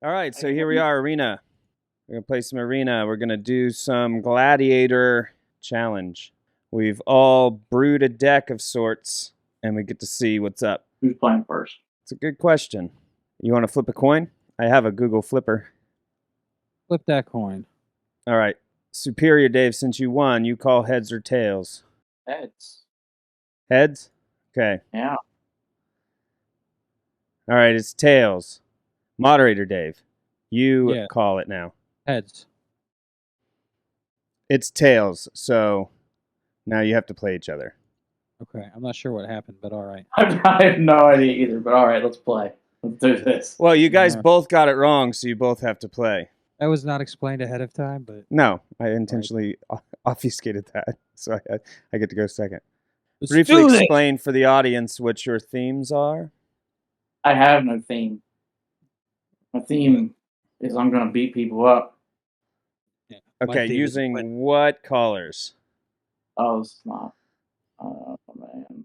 All right, so here we are, Arena. We're going to play some Arena. We're going to do some Gladiator challenge. We've all brewed a deck of sorts, and we get to see what's up. Who's playing first? It's a good question. You want to flip a coin? I have a Google Flipper. Flip that coin. All right. Superior Dave, since you won, you call heads or tails? Heads. Heads? Okay. Yeah. All right, it's tails. Moderator Dave, you call it now. Heads. It's tails, so now you have to play each other. Okay, I'm not sure what happened, but all right. I have no idea either, but all right, let's play. Let's do this. Well, you guys both got it wrong, so you both have to play. That was not explained ahead of time, but... No, I intentionally obfuscated that, so I get to go second. Let's Briefly do this. explain for the audience what your themes are. I have no theme. My theme is I'm going to beat people up. Yeah, Okay, using what colors? Oh, it's not. Oh, man.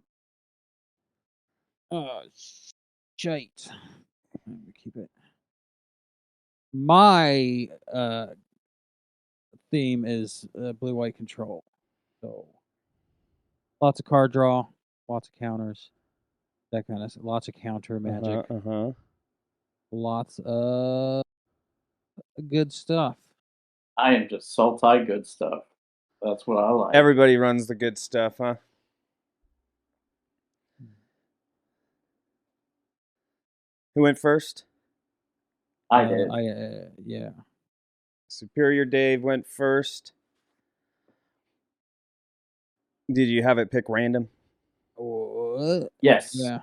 Shite. Let me keep it. My theme is blue-white control. So, lots of card draw, lots of counters, that kind of lots of counter magic. Lots of good stuff. I am just salty good stuff. That's what I like. Everybody runs the good stuff, huh? Who went first? I did. Yeah. Superior Dave went first. Did you have it pick random? Yes. Yeah.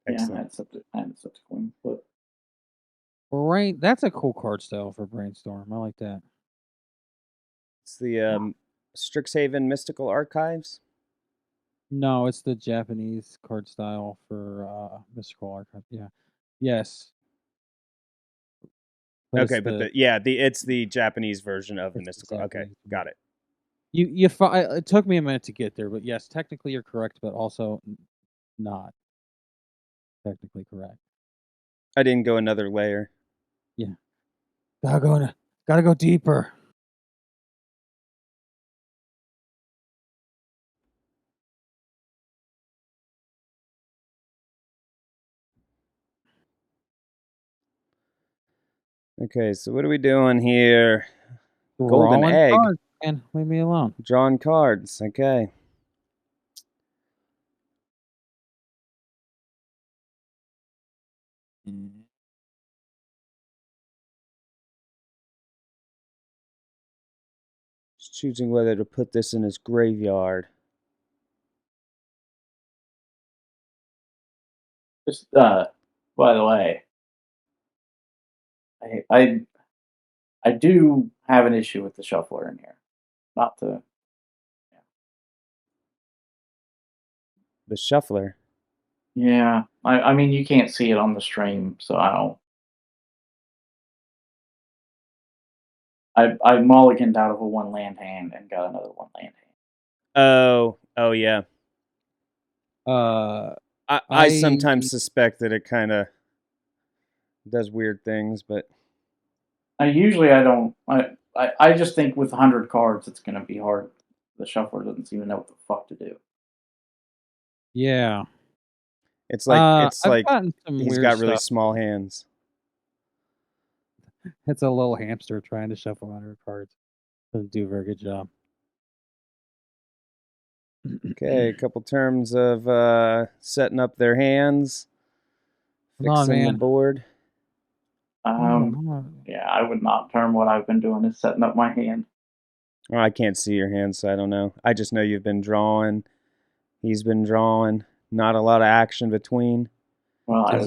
Excellent. Yeah, I had a coin flip. That's a cool card style for Brainstorm. I like that. It's the Strixhaven Mystical Archives. No, it's the Japanese card style for Mystical Archive. Yeah. Yes. But okay, but it's the Japanese version of the Mystical. Okay, got it. It took me a minute to get there, but yes, technically you're correct, but also not technically correct. I didn't go another layer. Yeah. Gotta go deeper. Okay, so what are we doing here? Golden egg. Cards, and leave me alone. Drawing cards. Okay. Just choosing whether to put this in his graveyard. Just by the way, I do have an issue with the shuffler in here. Not to. Yeah. The shuffler. Yeah, I mean you can't see it on the stream, so I don't. I mulliganed out of a 1-land hand and got another 1-land hand. Oh yeah. I sometimes suspect that it kind of does weird things, but Usually I don't. I just think with 100 cards it's going to be hard. The shuffler doesn't even know what the fuck to do. Yeah. It's like he's got really small hands. It's a little hamster trying to shuffle 100 cards. Doesn't do a very good job. Okay, a couple terms of setting up their hands, fixing the board. Yeah, I would not term what I've been doing is setting up my hand. Oh, I can't see your hand, so I don't know. I just know you've been drawing. He's been drawing. Not a lot of action between. Well, I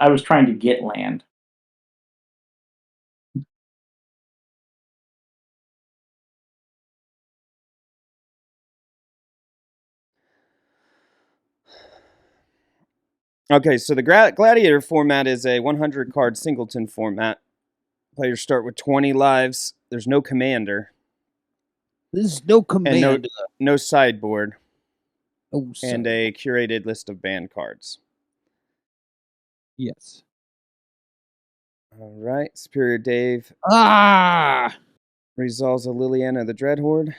was trying to get land. Okay, so the Gladiator format is a 100-card Singleton format. Players start with 20 lives. There's no commander. There's no commander. And no sideboard. Oh, and a curated list of banned cards. Yes. All right. Superior Dave Ah! resolves a Liliana the Dreadhorde.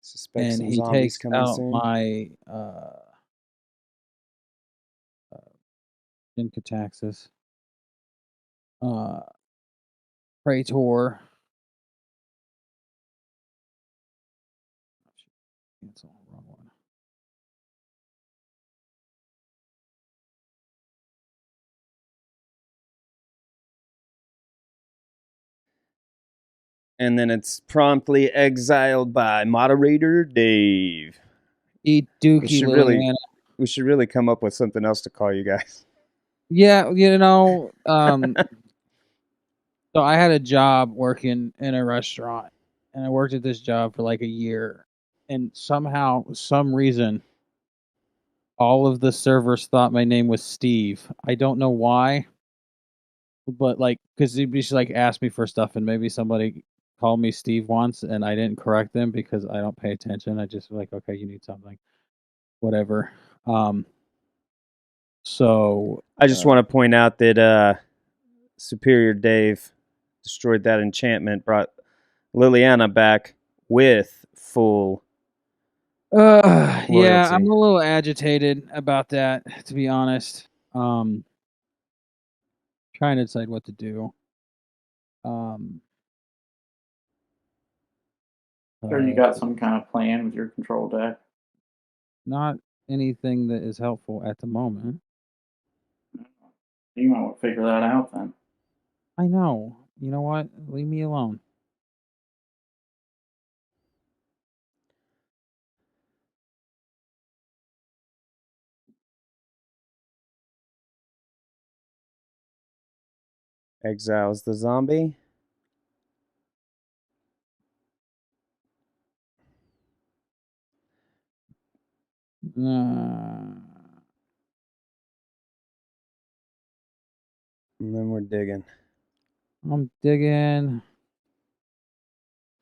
Suspect And some he zombies takes coming out soon. my Incataxis. Praetor. Cancel. Wrong one. And then it's promptly exiled by Moderator Dave. Eat We Dookie, should Liliana. really come up with something else to call you guys. Yeah, so I had a job working in a restaurant, and I worked at this job for like a year, and somehow, some reason, all of the servers thought my name was Steve. I don't know why, but like, because they'd just like ask me for stuff, and maybe somebody called me Steve once, and I didn't correct them because I don't pay attention. I just like, okay, you need something, whatever. So I just want to point out that Superior Dave destroyed that enchantment, brought Liliana back with full yeah, loyalty. I'm a little agitated about that, to be honest. Trying to decide what to do. Sure, you got some kind of plan with your control deck. Not anything that is helpful at the moment. You might want to figure that out then. I know. You know what? Leave me alone. Exiles the zombie. Uh, And then we're digging. I'm digging.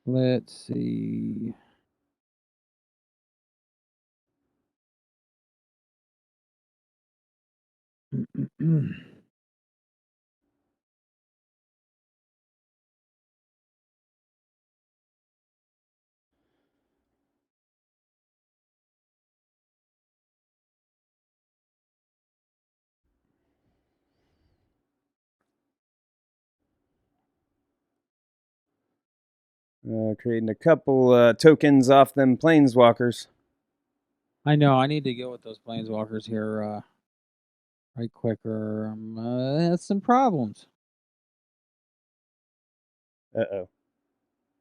Let's see. Creating a couple tokens off them planeswalkers. I know. I need to get with those planeswalkers here right quicker. Has some problems. Uh-oh.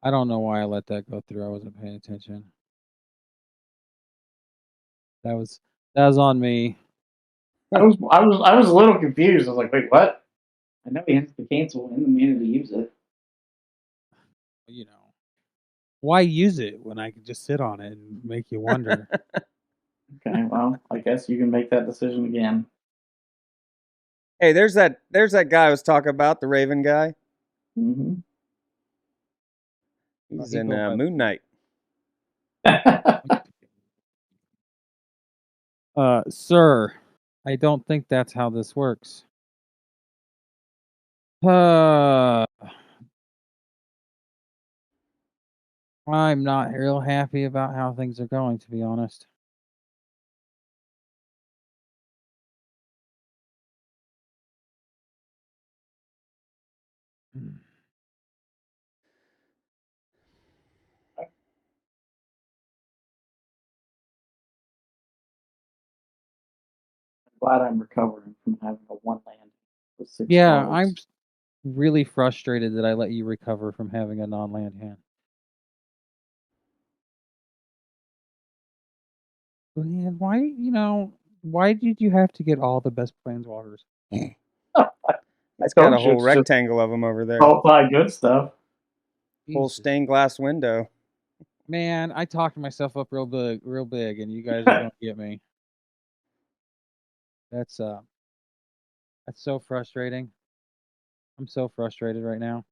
I don't know why I let that go through. I wasn't paying attention. That was on me. I was a little confused. I was like, wait, what? I know he has to cancel in the minute to use it. You know, why use it when I can just sit on it and make you wonder? Okay, well, I guess you can make that decision again. Hey, there's that guy I was talking about, the Raven guy. Mm-hmm. He's in Moon Knight. Sir, I don't think that's how this works. I'm not real happy about how things are going, to be honest. Glad I'm recovering from having a one land with 6 Yeah, cards. I'm really frustrated that I let you recover from having a non-land hand. Man, why did you have to get all the best planeswalkers? It's got a whole rectangle of them over there. All by good stuff. Whole stained glass window. Man, I talked myself up real big, and you guys are gonna get me. That's so frustrating. I'm so frustrated right now.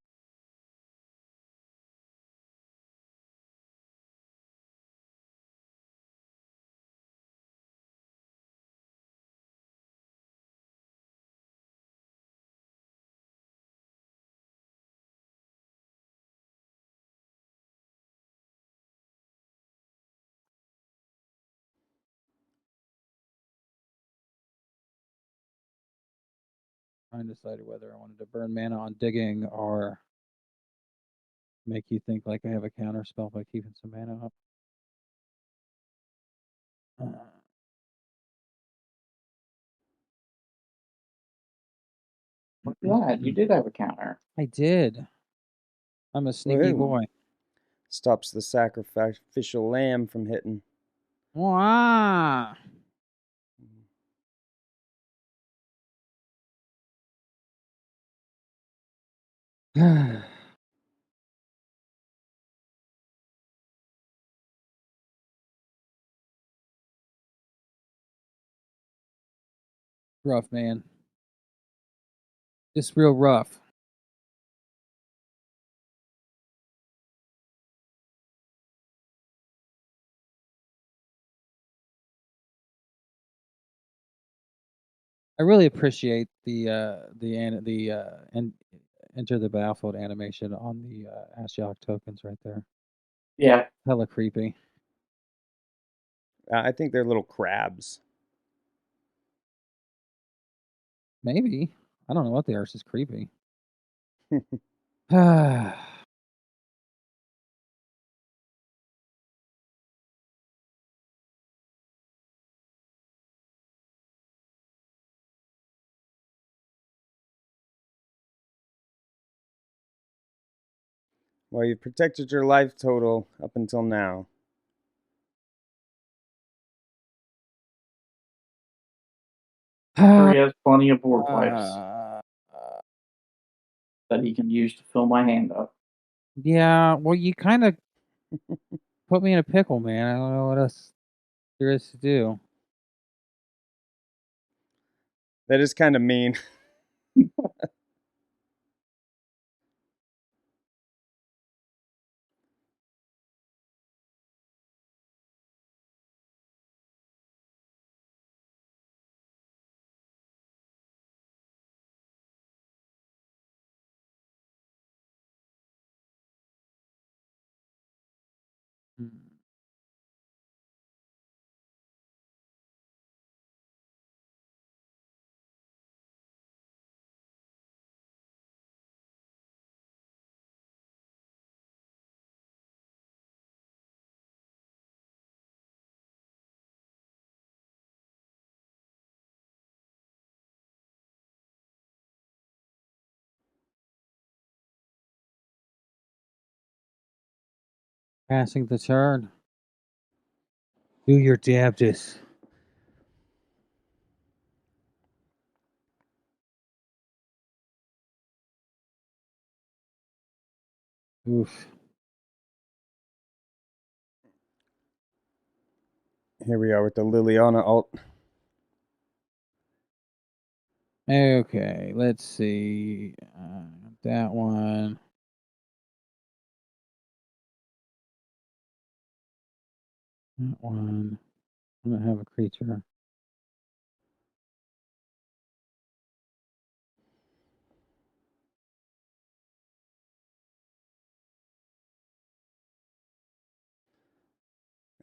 I decided whether I wanted to burn mana on digging or make you think like I have a counter spell by keeping some mana up. Look at that. You did have a counter. I did. I'm a sneaky Woohoo. boy. Stops the sacrificial lamb from hitting. Wow. Rough, man. Just real rough. I really appreciate the enter the battlefield animation on the Ashiok tokens right there. Yeah. Hella creepy. I think they're little crabs. Maybe. I don't know what they are. It's just creepy. Well, you've protected your life total up until now. Sure, he has plenty of board wipes that he can use to fill my hand up. Yeah, well, you kind of put me in a pickle, man. I don't know what else there is to do. That is kind of mean. Passing the turn. Do your damnedest. Oof. Here we are with the Liliana alt. Okay, let's see. That one. That one. I don't have a creature.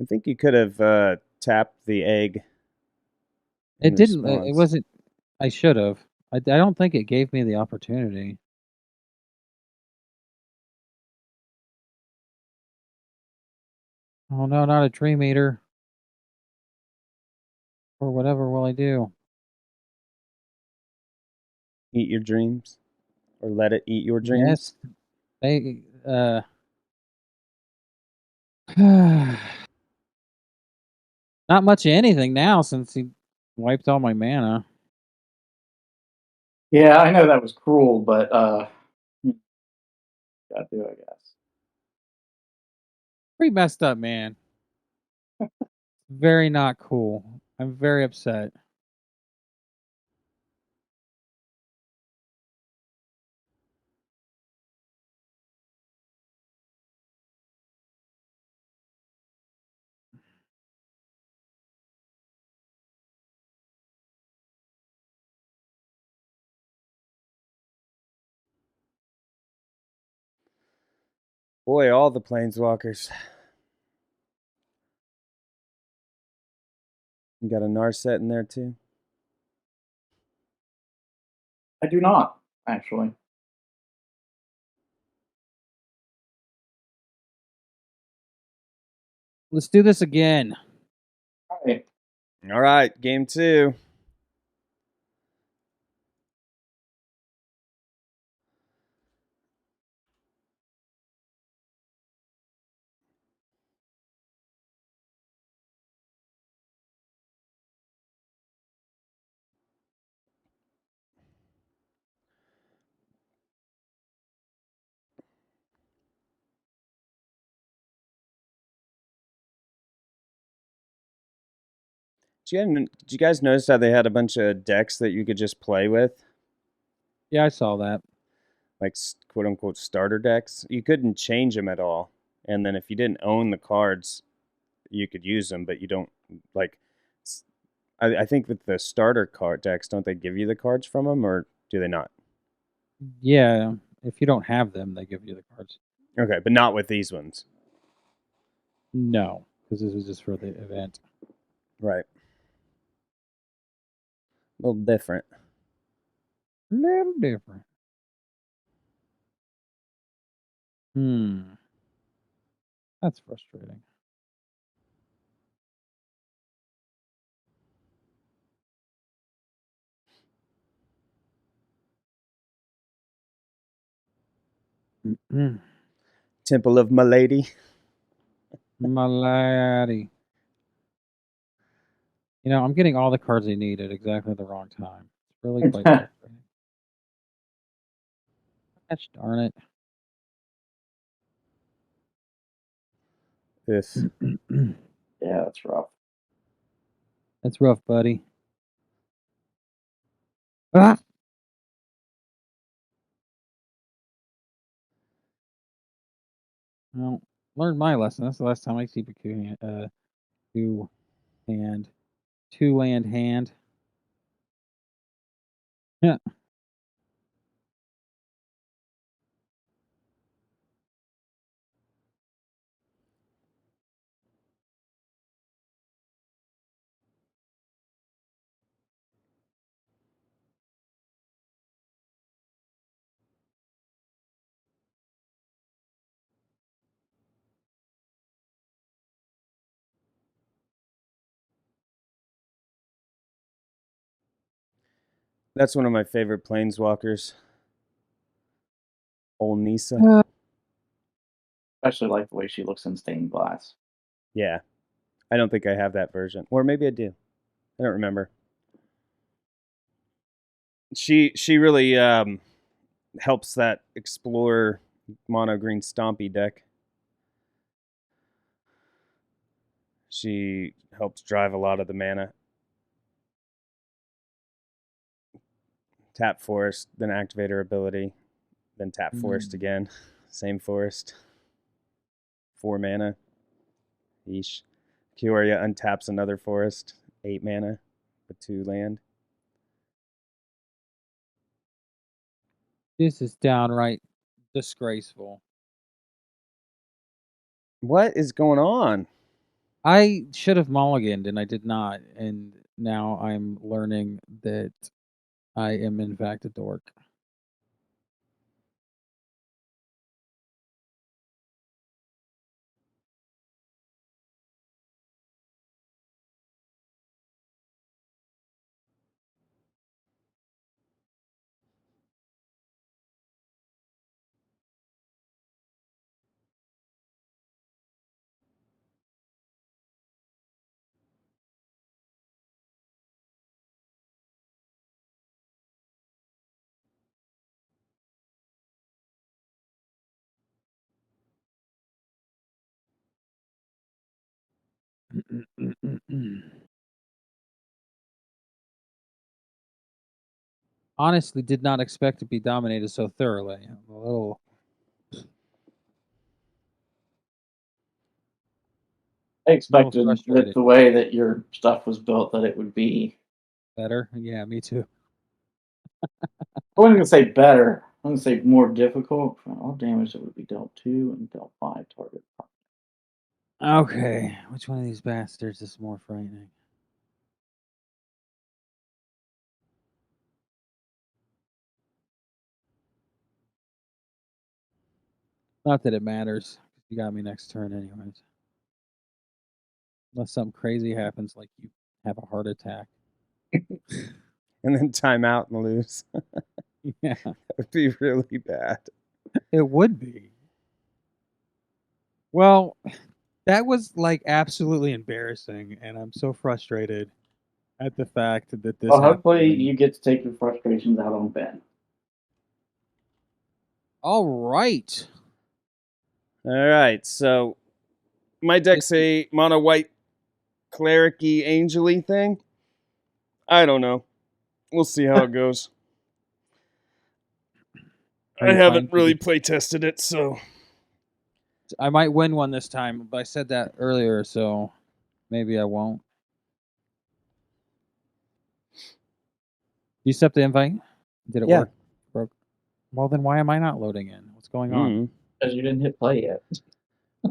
I think you could have tapped the egg. It didn't. It response. wasn't. I should have. I don't think it gave me the opportunity. Oh no, not a Dream Eater. Or whatever will I do? Eat your dreams, or let it eat your dreams. Yes. They not much of anything now since he wiped all my mana. Yeah, I know that was cruel, but gotta do, I guess. Pretty messed up, man. Very not cool. I'm very upset. Boy, all the planeswalkers. You got a Narset in there too. I do not, actually. Let's do this again. All right. All right, game 2. Did you guys notice how they had a bunch of decks that you could just play with? Yeah, I saw that. Like quote unquote starter decks. You couldn't change them at all. And then if you didn't own the cards, you could use them, but you don't like. I think with the starter card decks, don't they give you the cards from them, or do they not? Yeah, if you don't have them, they give you the cards. Okay, but not with these ones. No, because this was just for the event. Right. A little different. A little different. That's frustrating. Temple of Milady. My laddie. You know, I'm getting all the cards I need at exactly the wrong time. It's really quite frustrating. Gosh darn it. Yes. Yeah, that's rough. That's rough, buddy. Ah! Well, learned my lesson. That's the last time I keep a two hand, 2-land hand. Yeah. That's one of my favorite planeswalkers. Old Nisa. Especially like the way she looks in stained glass. Yeah. I don't think I have that version. Or maybe I do. I don't remember. She really helps that Explorer mono green Stompy deck. She helps drive a lot of the mana. Tap Forest, then activate her ability, then tap Forest again. Same Forest. 4 mana. Yeesh. Kioria untaps another Forest. 8 mana with 2 land. This is downright disgraceful. What is going on? I should have mulliganed and I did not, and now I'm learning that I am in fact a dork. Honestly, did not expect to be dominated so thoroughly. I'm a little. I expected that frustrated. the way that your stuff was built, that it would be. Better? Yeah, me too. I wasn't gonna say better. I'm gonna say more difficult. For all damage that would be dealt 2 and dealt 5 target. Okay, which one of these bastards is more frightening? Not that it matters. You got me next turn, anyways. Unless something crazy happens, like you have a heart attack. And then time out and lose. Yeah, That would be really bad. it would be. Well, that was like absolutely embarrassing, and I'm so frustrated at the fact that this Well, happened. hopefully you get to take your frustrations out on Ben. All right. All right, so my deck's a mono white cleric-y, angel-y thing. I don't know. We'll see how it goes. I haven't really play tested it, so I might win one this time, but I said that earlier, so maybe I won't. You accept the invite? Did it work? Broke. Well, then why am I not loading in? What's going on? Because you didn't hit play yet.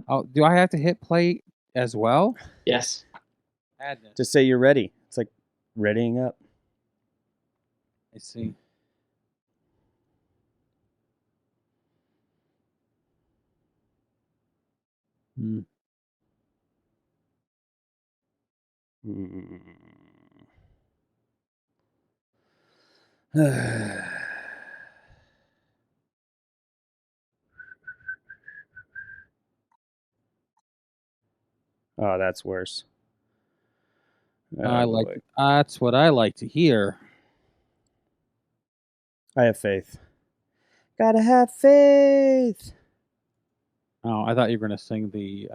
Oh, do I have to hit play as well? Yes. Madness. Just say you're ready. It's like readying up. I see. Hmm. Oh, that's worse. That's what I like to hear. I have faith. Gotta have faith. Oh, I thought you were going to sing the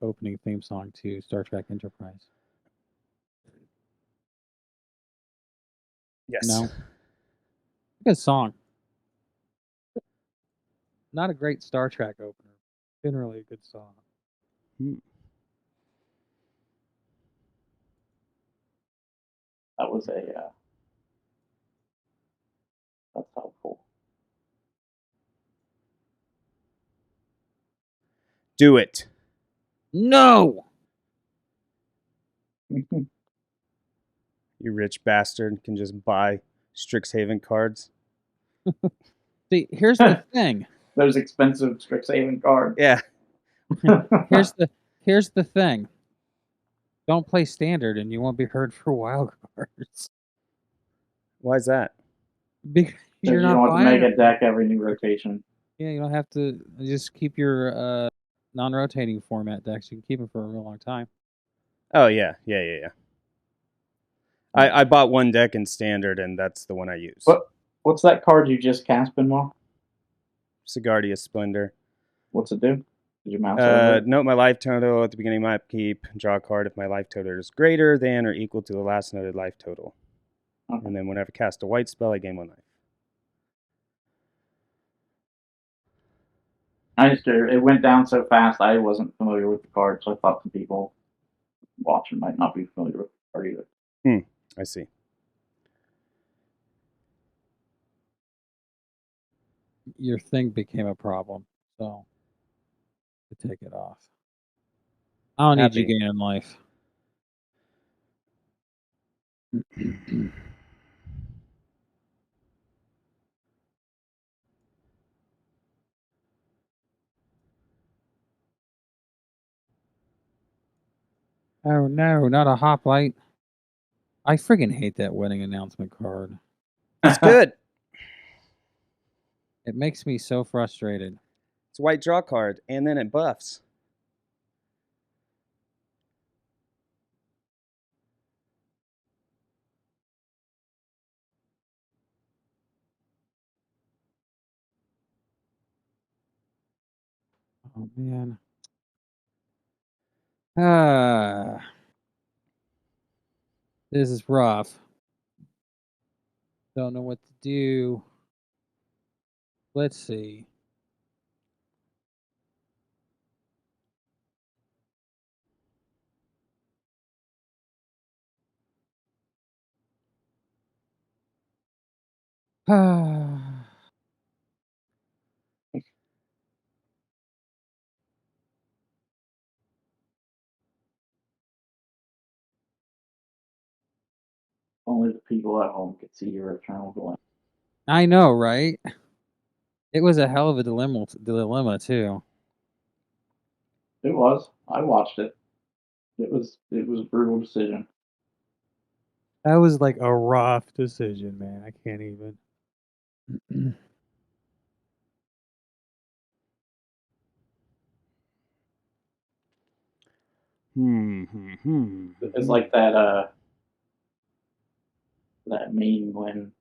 opening theme song to Star Trek Enterprise. Yes. No. Good song. Not a great Star Trek opener. Generally a good song. That was a. That's helpful. Do it. No! You rich bastard can just buy Strixhaven cards. See, here's the thing. Those expensive Strixhaven cards. Yeah. Here's the thing. Don't play standard and you won't be heard for wild cards. Why is that? Because you don't have to make a deck every new rotation. Yeah, you don't have to just keep your non-rotating format decks. You can keep them for a real long time. Oh, yeah. I bought one deck in standard, and that's the one I use. What's that card you just cast, Benoit? Sigardia Splendor. What's it do? Did you mouse over it? Note my life total at the beginning of my upkeep. Draw a card if my life total is greater than or equal to the last noted life total. Okay. And then whenever I cast a white spell, I gain 1 life. It went down so fast, I wasn't familiar with the card, so I thought the people watching might not be familiar with the card either. I see. Your thing became a problem, so to take it off. I don't need you gaining life. Oh no, not a hoplite. I friggin' hate that wedding announcement card. It's good. It makes me so frustrated. It's a white draw card, and then it buffs. Oh man. This is rough. Don't know what to do. Let's see. Only the people at home could see your eternal glance. I know, right? It was a hell of a dilemma too. It was. I watched it. It was a brutal decision. That was like a rough decision, man. I can't even. It's like that meme when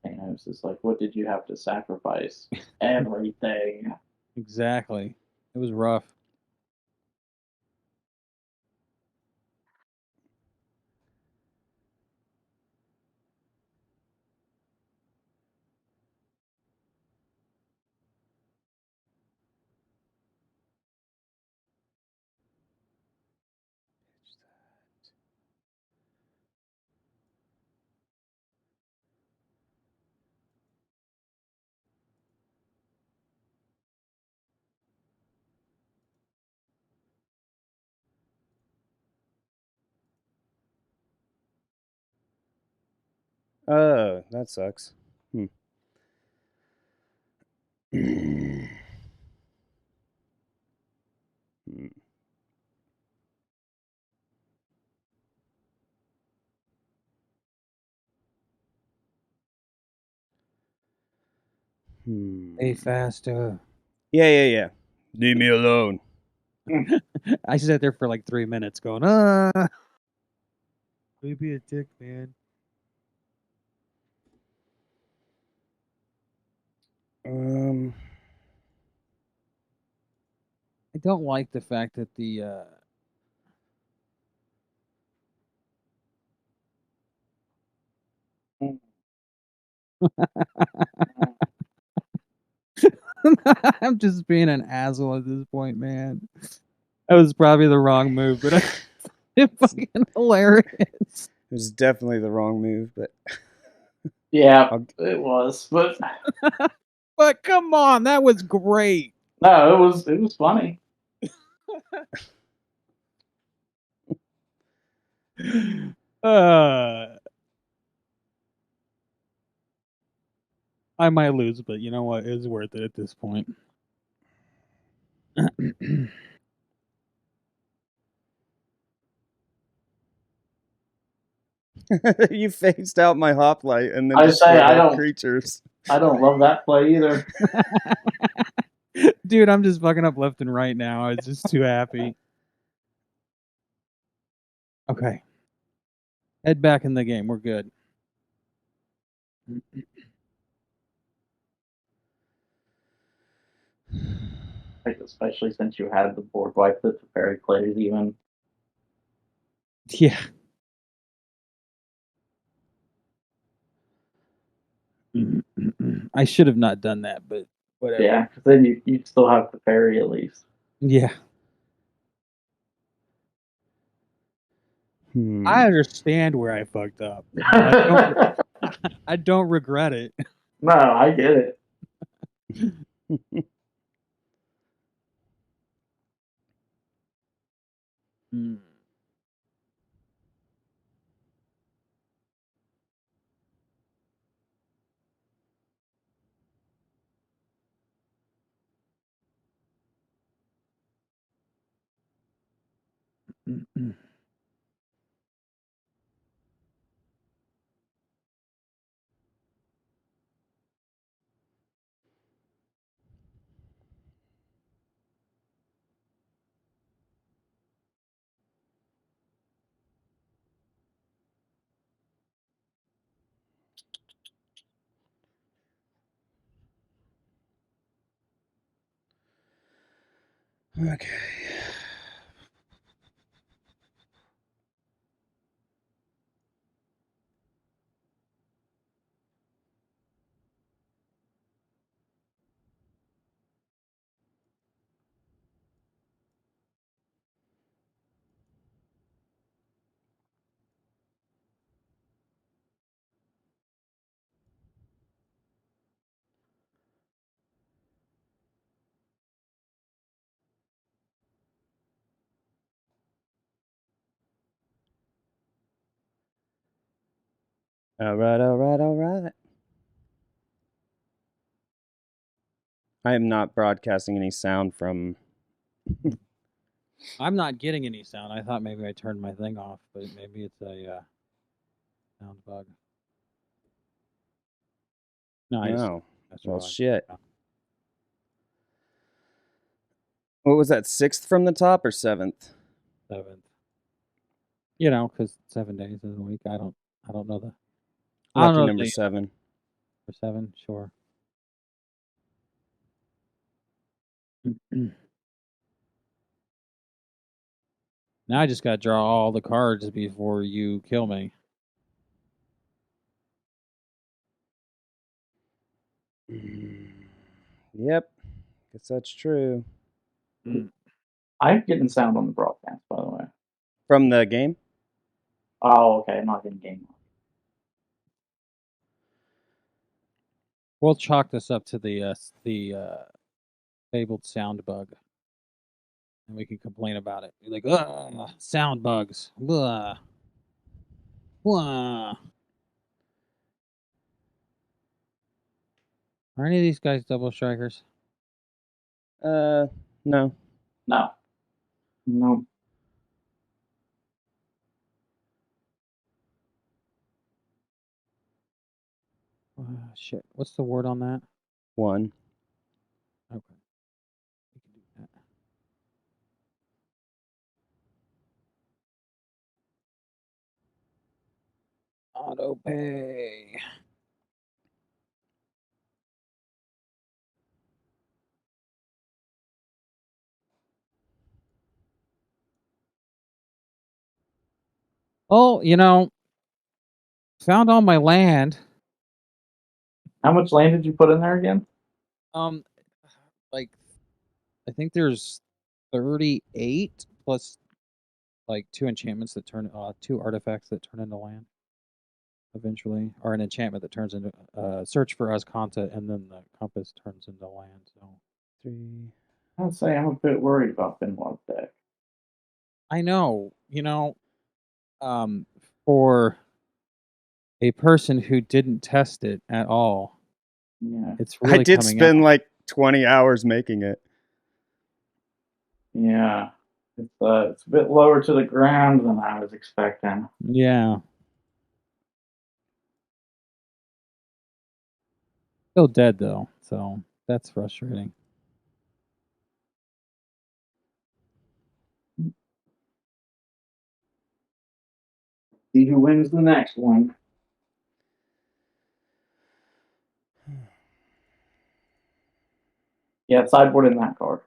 Thanos is like, "What did you have to sacrifice?" Everything. Exactly. It was rough. Oh, that sucks. Hmm. Hmm. Hey, faster. Yeah. Leave me alone. I sat there for like 3 minutes going, be a dick, man. I don't like the fact that the I'm just being an asshole at this point, man. That was probably the wrong move, but it's fucking hilarious. It was definitely the wrong move, but Yeah, it was. But But come on, that was great. no, it was funny. I might lose, but you know what? It's worth it at this point. you phased out my hoplite and then I say destroyed I all don't. creatures. I don't love that play either. Dude, I'm just fucking up left and right now. I was just too happy. Okay. Head back in the game. We're good. Like, especially since you had the board wipe that the fairy plays even. Yeah. I should have not done that, but whatever. Yeah, because then you still have the fairy at least. Yeah. I understand where I fucked up. I don't regret it. No, I get it. Okay. All right. I am not broadcasting any sound from I'm not getting any sound. I thought maybe I turned my thing off, but maybe it's a sound bug. No, I just No. messed Well, around. shit. What was that? 6th from the top or 7th? 7th. You know, because 7 days is a week. I don't know the. I don't Lucky know number the 7. for 7. Sure. Now I just got to draw all the cards before you kill me. Yep. Guess that's true. I'm getting sound on the broadcast, by the way. From the game? Oh, okay. I'm not getting game. We'll chalk this up to the fabled sound bug, and we can complain about it. Be like, ugh, sound bugs. Blah. Blah. Are any of these guys double strikers? No. No. No. Shit. What's the word on that? 1. Okay. We can do that. Auto pay. Oh, found all my land. How much land did you put in there again? Like, I think there's 38 plus like 2 enchantments that turn 2 artifacts that turn into land eventually, or an enchantment that turns into search for Azcanta, and then the compass turns into land. So 3. I'd say I'm a bit worried about Benoit's deck. I know, for a person who didn't test it at all, Yeah. it's really I did coming spend out. like 20 hours making it. Yeah. It's a bit lower to the ground than I was expecting. Yeah. Still dead though, so that's frustrating. See who wins the next one. Yeah, sideboard in that card.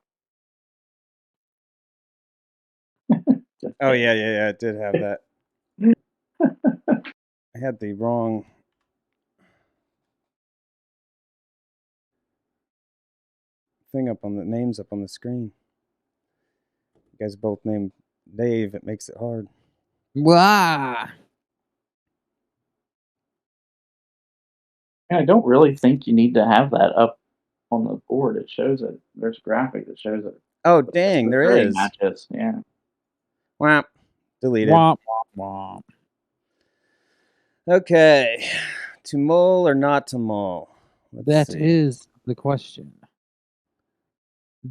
Oh, yeah. It did have that. I had the wrong thing up on the names up on the screen. You guys both named Dave. It makes it hard. Wah! I don't really think you need to have that up on the board. It shows it. There's a graphic that shows it. Oh, dang, there Gray is. matches. Yeah. Whap. Deleted. Womp, womp, womp. Okay. To mull or not to mull? That is the question.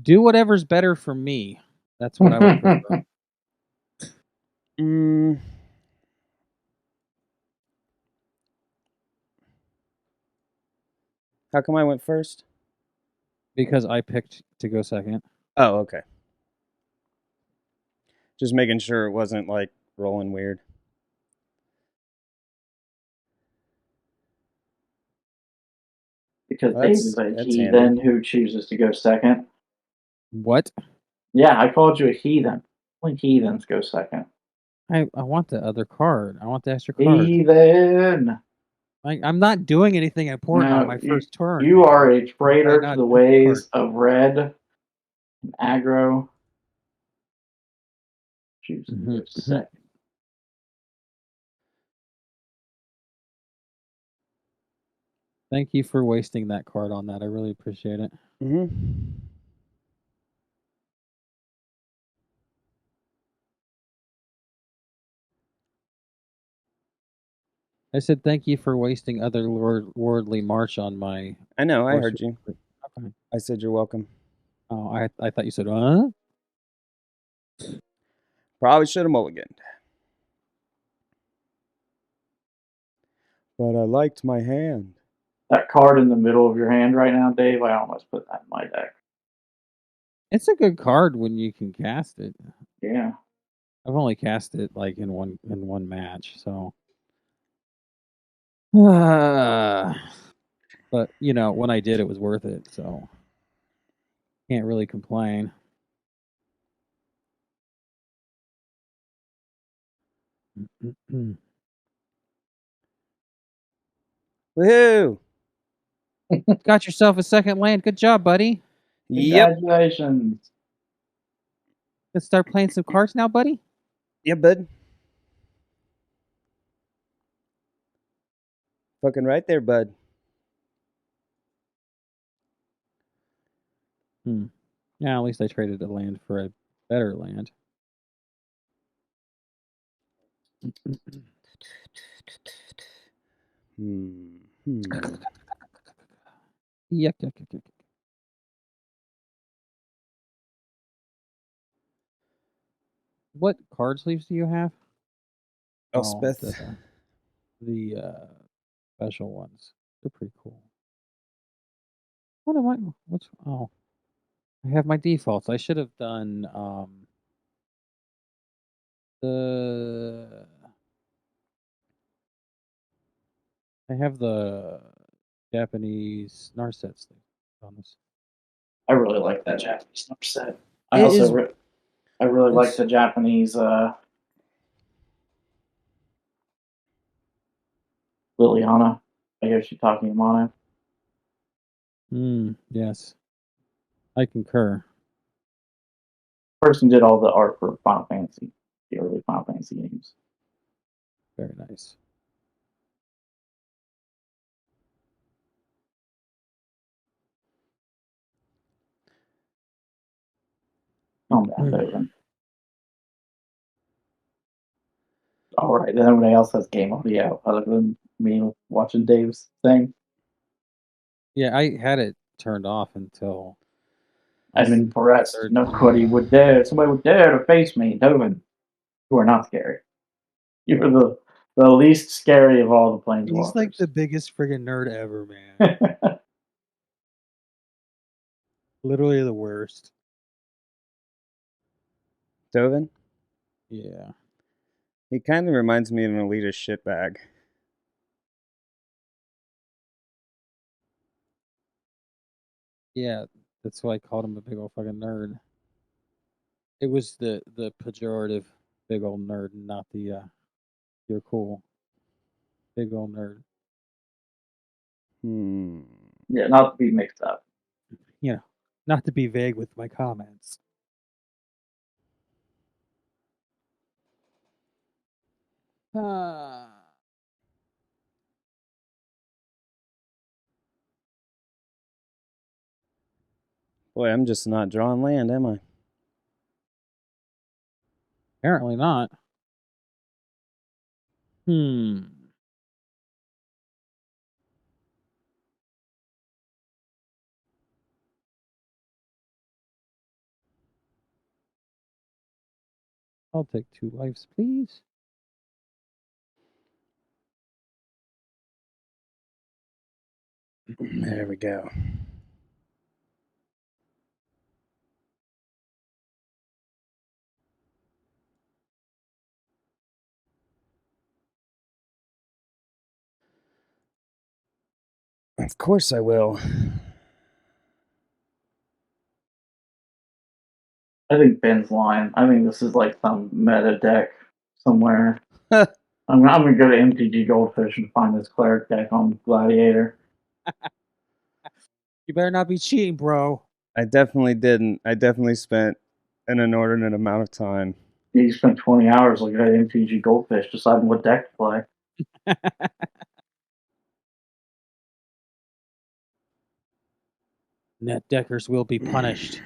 Do whatever's better for me. That's what I would prefer. How come I went first? Because I picked to go second. Oh, okay. Just making sure it wasn't like rolling weird. Because Well, Dave is a that's heathen handy. who chooses to go second. What? Yeah, I called you a heathen. Only heathens go second. I want the other card. I want the extra card. Heathen. I'm not doing anything important on my first turn. You are a traitor not to the do the ways card? of red and aggro. Choosing to go second. Thank you for wasting that card on that. I really appreciate it. I said thank you for wasting other lordly march on my. I know, I heard you. Okay. I said you're welcome. Oh, I thought you said, huh? Probably should have mulliganed. But I liked my hand. That card in the middle of your hand right now, Dave, I almost put that in my deck. It's a good card when you can cast it. Yeah. I've only cast it like in one match, so. But you know, when I did, it was worth it, so can't really complain. Woohoo! Got yourself a second land. Good job, buddy. Yep. Congratulations. Let's start playing some cards now, buddy. Yeah, bud. Fucking right there, bud. Yeah, at least I traded a land for a better land. Yuck, yuck, yuck, yuck. What card sleeves do you have? Elspeth. The special ones. They're pretty cool. What am I? What's? Oh, I have my defaults. I should have done the. I have the Japanese Narset sleeve on this. I really like that Japanese number set. I It also is- I really like the Japanese Liliana. I guess you're talking mono. Yes. I concur. Person did all the art for Final Fantasy, the early Final Fantasy games. Very nice. Calm down, David. All right, then everybody else has game audio other than me watching Dave's thing. Yeah, I had it turned off until. I'm impressed. Nobody would dare. Somebody would dare to face me, Dovin. You are not scary. You are the least scary of all the planeswalkers. He's like the biggest friggin' nerd ever, man. Literally the worst. Dovin? Yeah. He kind of reminds me of an elitist shitbag. Yeah, that's why I called him a big old fucking nerd. It was the pejorative big old nerd, not the you're cool. Big old nerd. Yeah, not to be mixed up. You know, not to be vague with my comments. Boy, I'm just not drawing land, am I? Apparently not. I'll take 2 lives, please. There we go. Of course I will. I think Ben's lying. I think this is like some meta deck somewhere. I'm gonna go to MTG Goldfish and find this cleric deck on Gladiator. You better not be cheating, bro. I definitely didn't. I definitely spent an inordinate amount of time. You spent 20 hours looking at MTG Goldfish deciding what deck to play. Net deckers will be punished.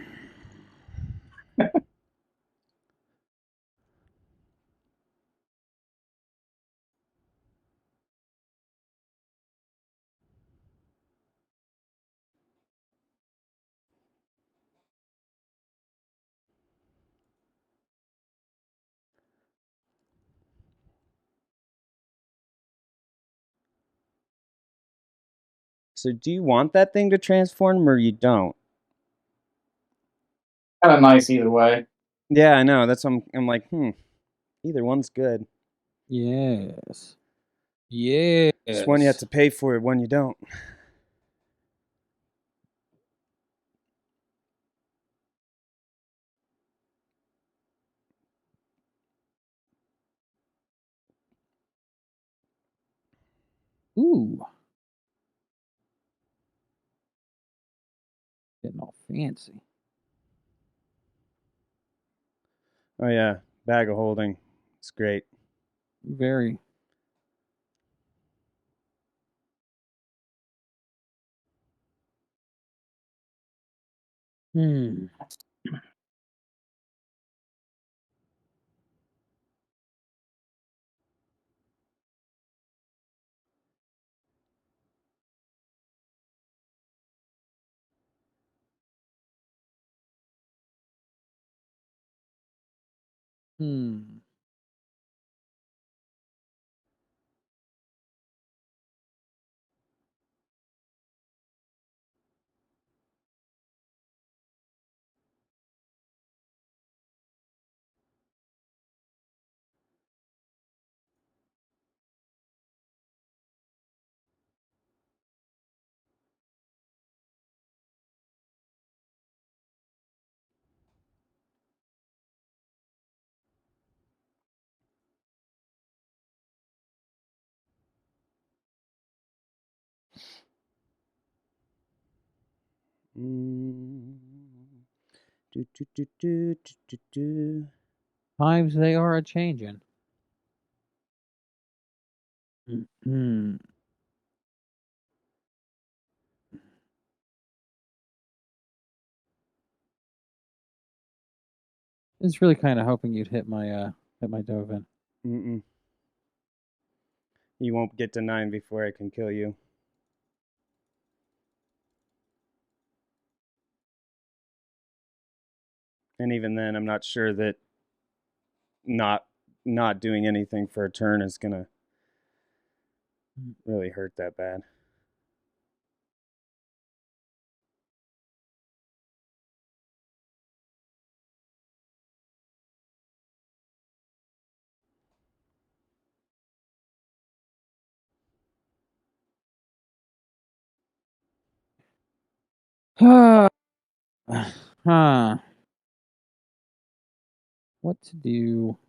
So do you want that thing to transform or you don't? Kind of nice either way. Yeah, I know. That's what I'm like, either one's good. Yes. Yes. It's one you have to pay for it, one you don't. Ooh. Getting all fancy. Oh yeah, bag of holding. It's great. Very. Hmm. Hmm. Times they are a changing. Hmm. I was really kind of hoping you'd hit my Dovin. Mm-mm. You won't get to 9 before I can kill you. And even then, I'm not sure that not doing anything for a turn is gonna really hurt that bad. Huh. What to do?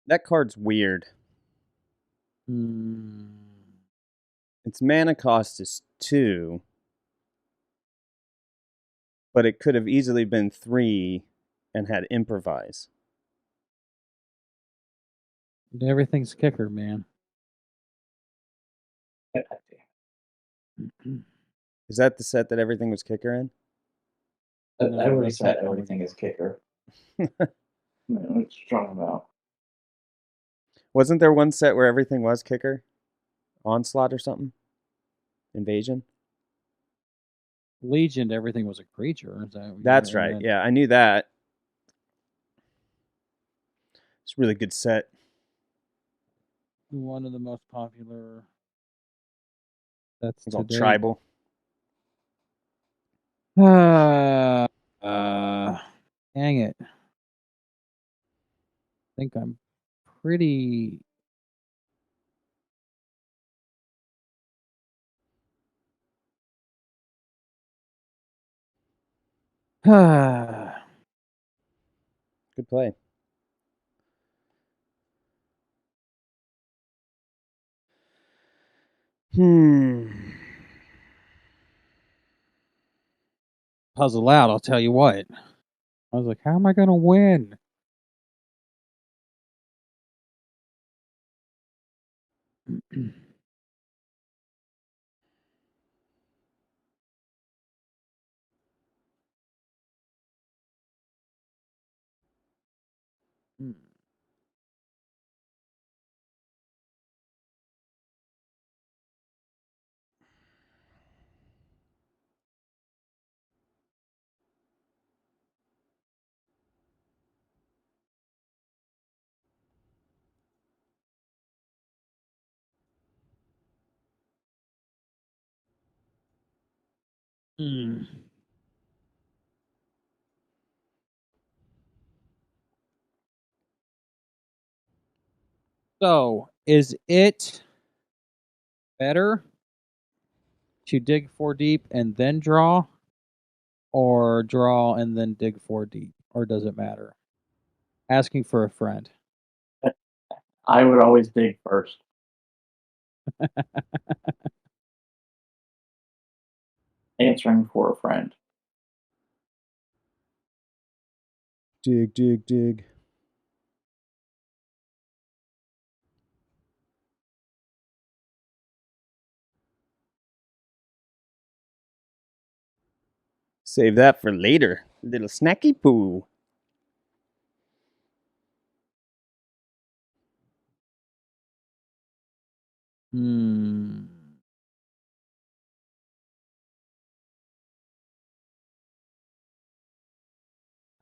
That card's weird. Hmm. Its mana cost is 2, but it could have easily been 3 and had improvise. Everything's kicker, man. Is that the set that everything was kicker in? No, Every that's set, not everything is kicker. What you talking about? Wasn't there one set where everything was kicker? Onslaught or something? Invasion? Legion. Everything was a creature. That's right. Yeah, I knew that. It's a really good set. One of the most popular. That's It's all today. tribal. Dang it. I think I'm pretty Good play. Puzzle out, I'll tell you what. I was like, how am I going to win? So, is it better to dig 4 deep and then draw, or draw and then dig 4 deep, or does it matter? Asking for a friend. I would always dig first. Answering for a friend. Dig, dig, dig. Save that for later. Little snacky poo.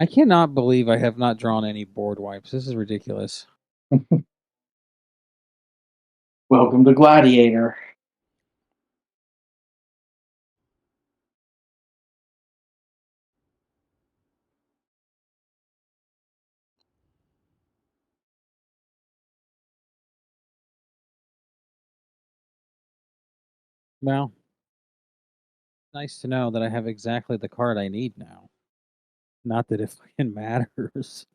I cannot believe I have not drawn any board wipes. This is ridiculous. Welcome to Gladiator. Well, nice to know that I have exactly the card I need now. Not that it fucking matters.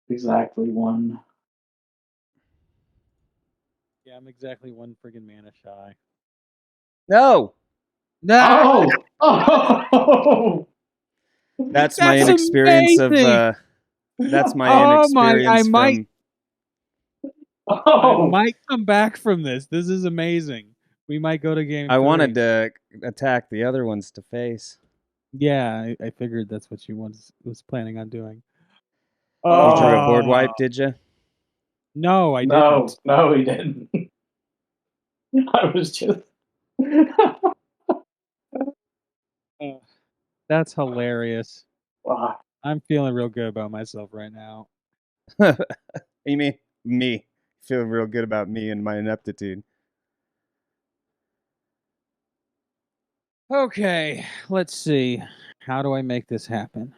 Exactly one. Yeah, I'm exactly 1 friggin' mana shy. No! Oh! Oh! That's my inexperience amazing! that's my Oh my! inexperience from. I might come back from this. This is amazing. We might go to game 3. I wanted to attack the other ones to face. Yeah, I figured that's what you was planning on doing. You drew a board wipe, did you? No, I didn't. No, he didn't. I was just. That's hilarious. Wow. I'm feeling real good about myself right now. You mean me? Feel real good about me and my ineptitude. Okay, let's see. How do I make this happen?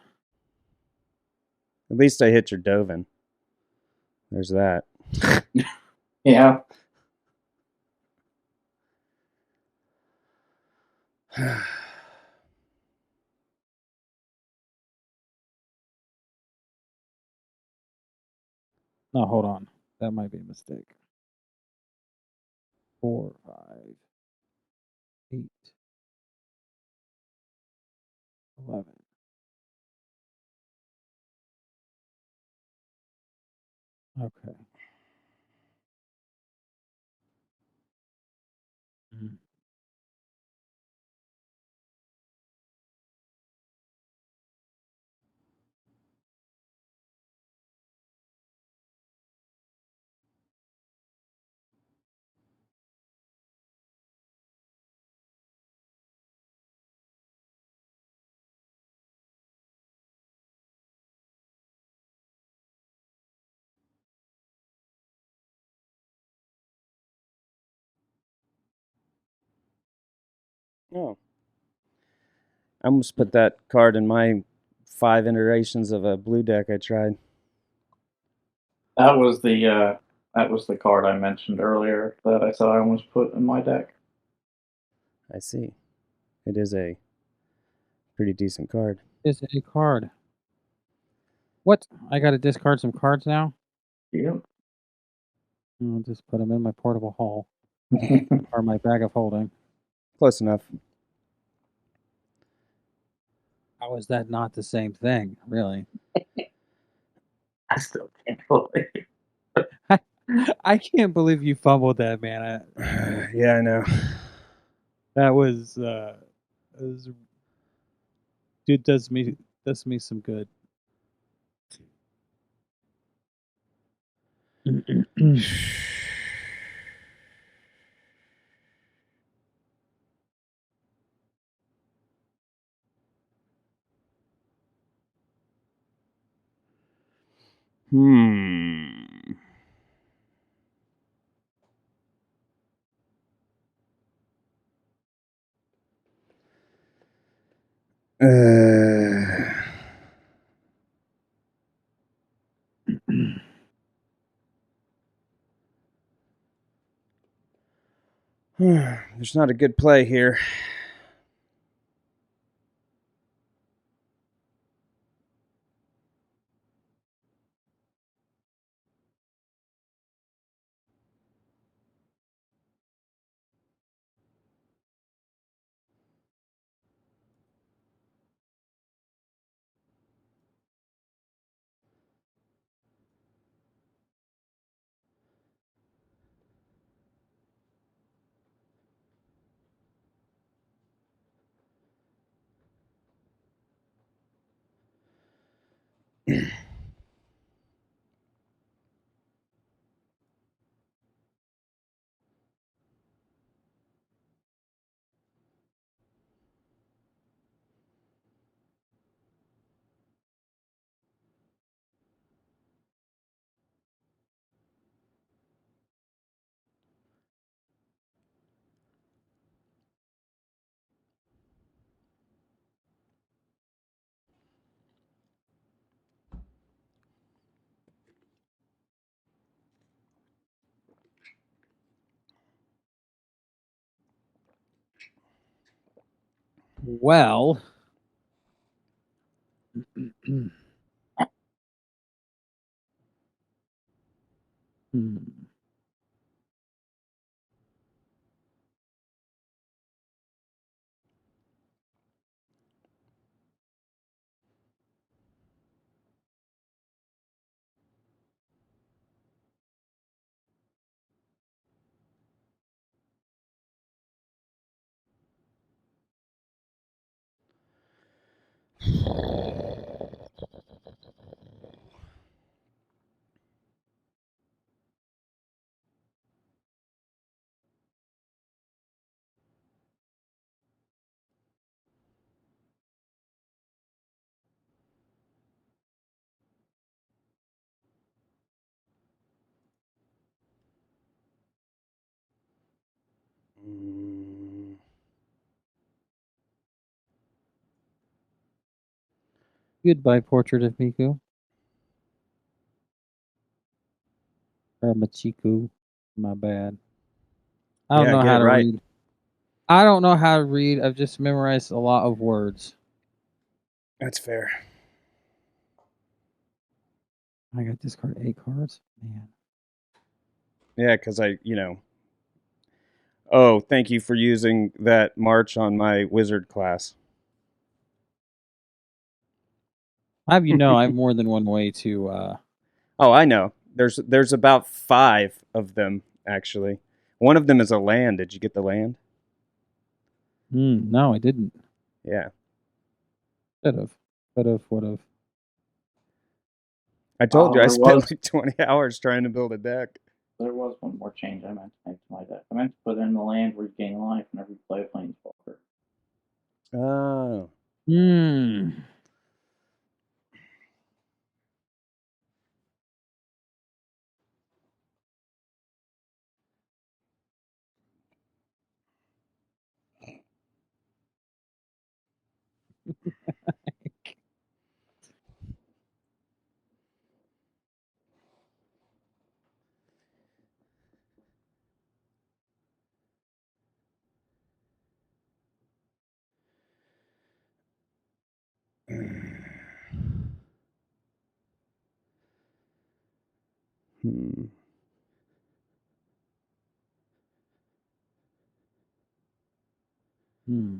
At least I hit your Dovin. There's that. Yeah. No, hold on. That might be a mistake. 4, 5, 8, 11. Okay. Oh. I almost put that card in my 5 iterations of a blue deck I tried. That was the card I mentioned earlier that I said I almost put in my deck. I see. It is a pretty decent card. It's a card. What? I got to discard some cards now? Yep. I'll just put them in my portable haul. Or my bag of holding. Close enough. How is that not the same thing, really? I still can't believe it. I can't believe you fumbled that, man. Yeah, I know. That was dude does me some good. Hmm. There's not a good play here. Well, goodbye, Portrait of Miku. Or Machiku. My bad. I don't know how to read. I don't know how to read. I've just memorized a lot of words. That's fair. I got discard 8 cards. Man. Yeah, because Oh, thank you for using that march on my wizard class. I have I have more than one way to Oh, I know. There's about 5 of them actually. One of them is a land. Did you get the land? No, I didn't. Yeah. Would have. I told you I spent like 20 hours trying to build a deck. There was one more change I meant to make to my deck. I meant to put in the land where you gain life whenever you play a planeswalker. Oh. Hmm. Hmm. Hmm.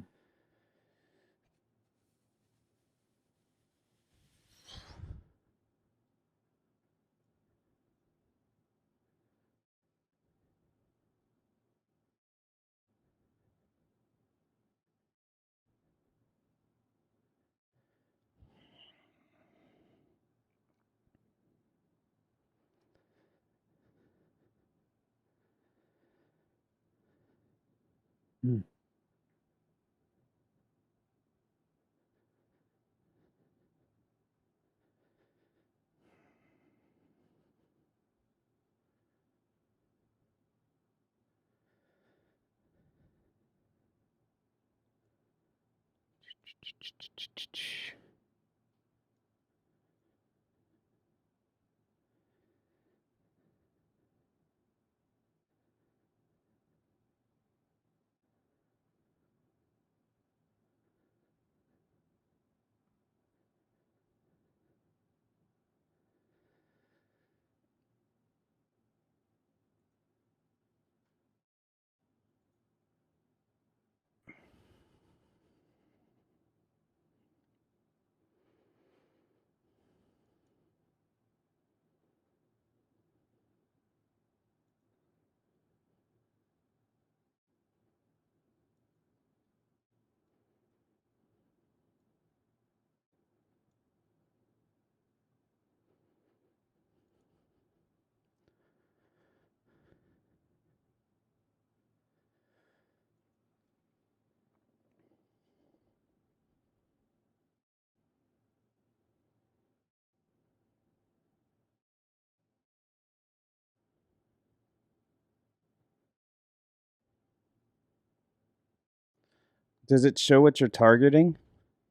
Does it show what you're targeting?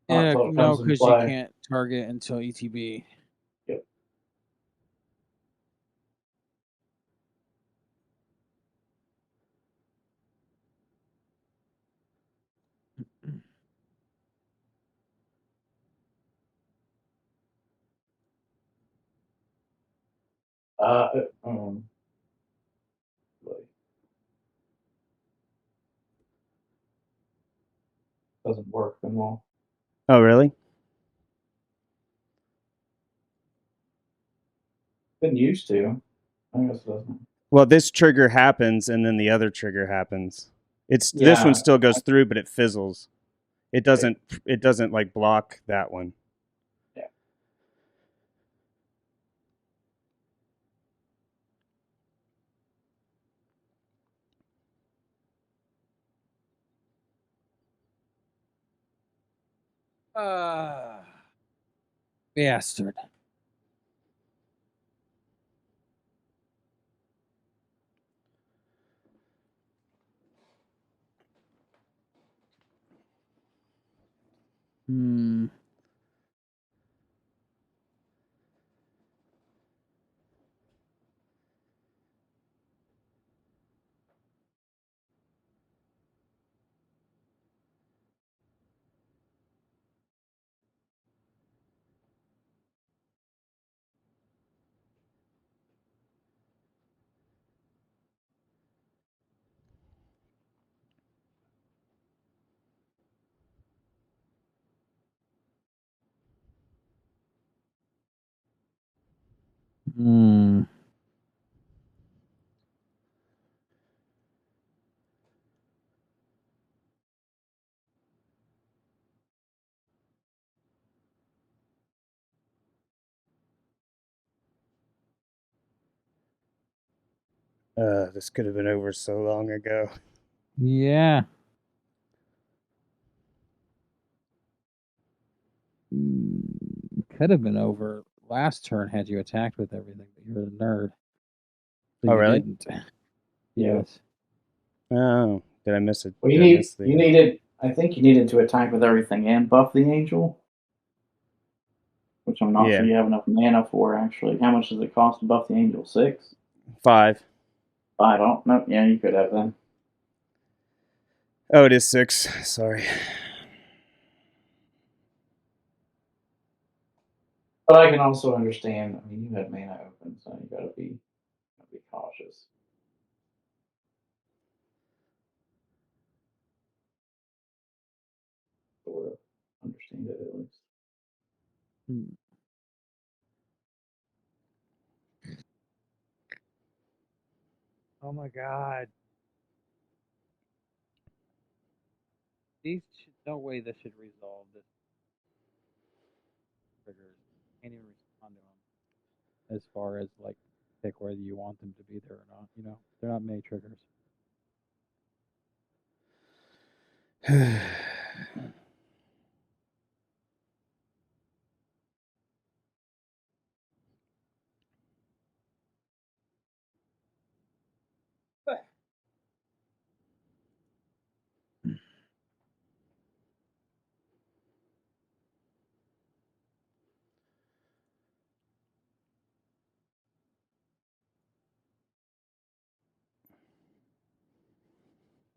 Until it No, comes in because you play. can't target until ETB. Yep. Uh, um, doesn't work anymore. Oh, really? Didn't used to. I guess it doesn't. Well, this trigger happens, and then the other trigger happens. This one still goes through, but it fizzles. It doesn't. It doesn't like block that one. Yeah. Bastard. Hmm. Hmm. This could have been over so long ago. Yeah. Could have been over last turn had you attacked with everything, but you're a nerd. So Oh, you really? didn't. Yeah. Yes. Oh, did I miss it? Well, Did I miss the? you needed. I think you needed to attack with everything and buff the angel, which I'm not sure Yeah, you have enough mana for. Actually, how much does it cost to buff the angel? 6, 5. 5. I don't know. Yeah, you could have then. Oh, it is 6. Sorry. But I can also understand. I mean, you had mana open, so you gotta be cautious. Sort of understand it at least. Oh my god. No way this should resolve this. Triggers. Can't even respond to them. As far as like pick whether you want them to be there or not, you know? They're not made triggers.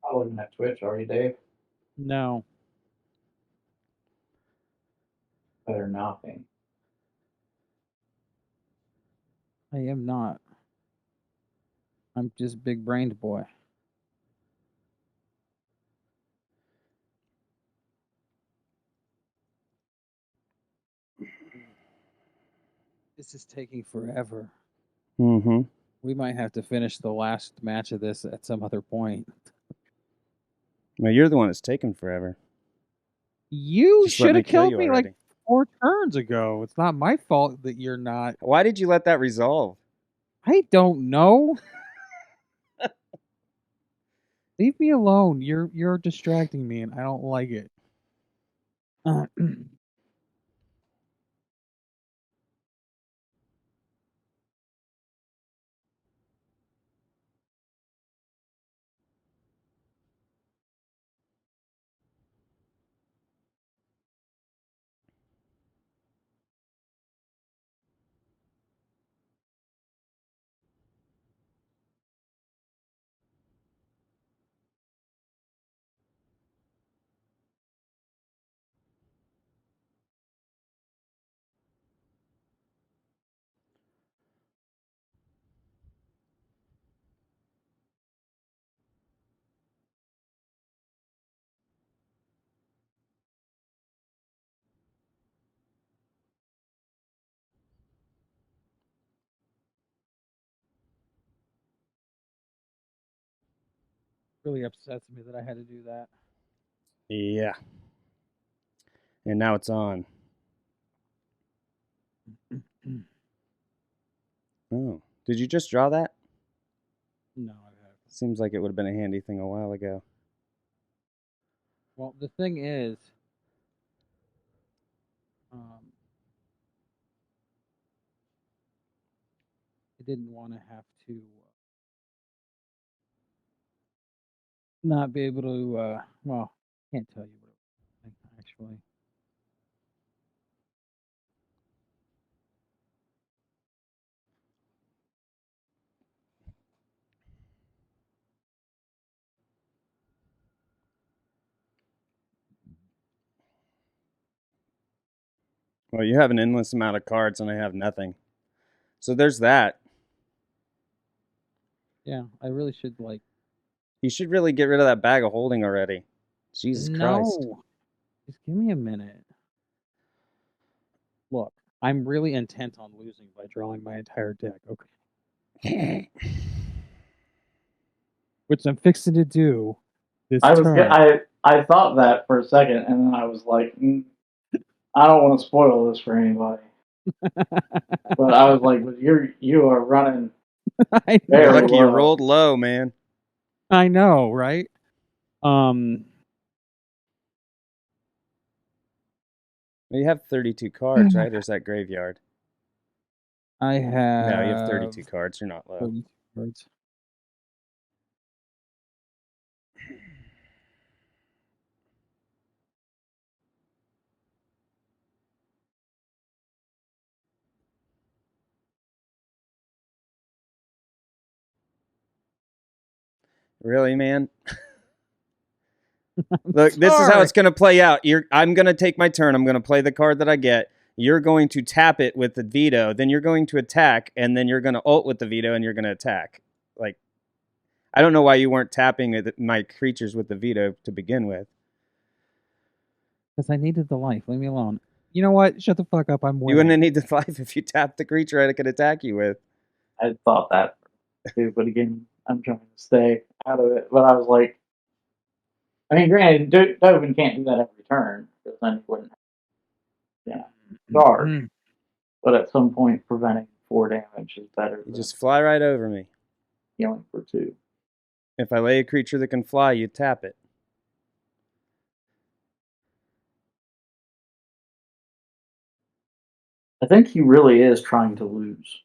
Not looking at Twitch, are you, Dave? No. Better not be. I am not. I'm just big brained boy. This is taking forever. Mm-hmm. We might have to finish the last match of this at some other point. Well, you're the one that's taking forever. You Just let should me have kill killed you me already. like 4 turns ago. It's not my fault that you're not. Why did you let that resolve? I don't know. Leave me alone. You're distracting me, and I don't like it. Really upsets me that I had to do that. Yeah. And now it's on. Oh. Did you just draw that? No, I haven't. Seems like it would have been a handy thing a while ago. Well, the thing is, I didn't want to have to not be able to, well, can't tell you what it was actually. Well, you have an endless amount of cards and I have nothing. So there's that. Yeah, I really should like. You should really get rid of that bag of holding already. Jesus Christ. No, just give me a minute. Look, I'm really intent on losing by drawing my entire deck. Okay. Which I'm fixing to do this turn. I thought that for a second, and then I was like, I don't want to spoil this for anybody. But I was like, you are running I know. very Lucky you low. rolled low, man. I know, right? You have 32 cards, right? Or is that graveyard? I have. No, you have 32 cards. You're not low. 32 cards. Really, man? Look, this is how it's going to play out. I'm going to take my turn. I'm going to play the card that I get. you're going to tap it with the veto, then you're going to attack, and then you're going to ult with the veto, and you're going to attack. Like, I don't know why you weren't tapping my creatures with the veto to begin with. Because I needed the life. Leave me alone. You know what? Shut the fuck up. I'm winning. You wouldn't need the life if you tapped the creature I could attack you with. I thought that too, but again, I'm trying to stay out of it. But I was like, I mean, granted, Dovin can't do that every turn, because then he wouldn't charge. But at some point, preventing 4 damage is better You than just fly right over me. healing for 2. If I lay a creature that can fly, you tap it. I think he really is trying to lose.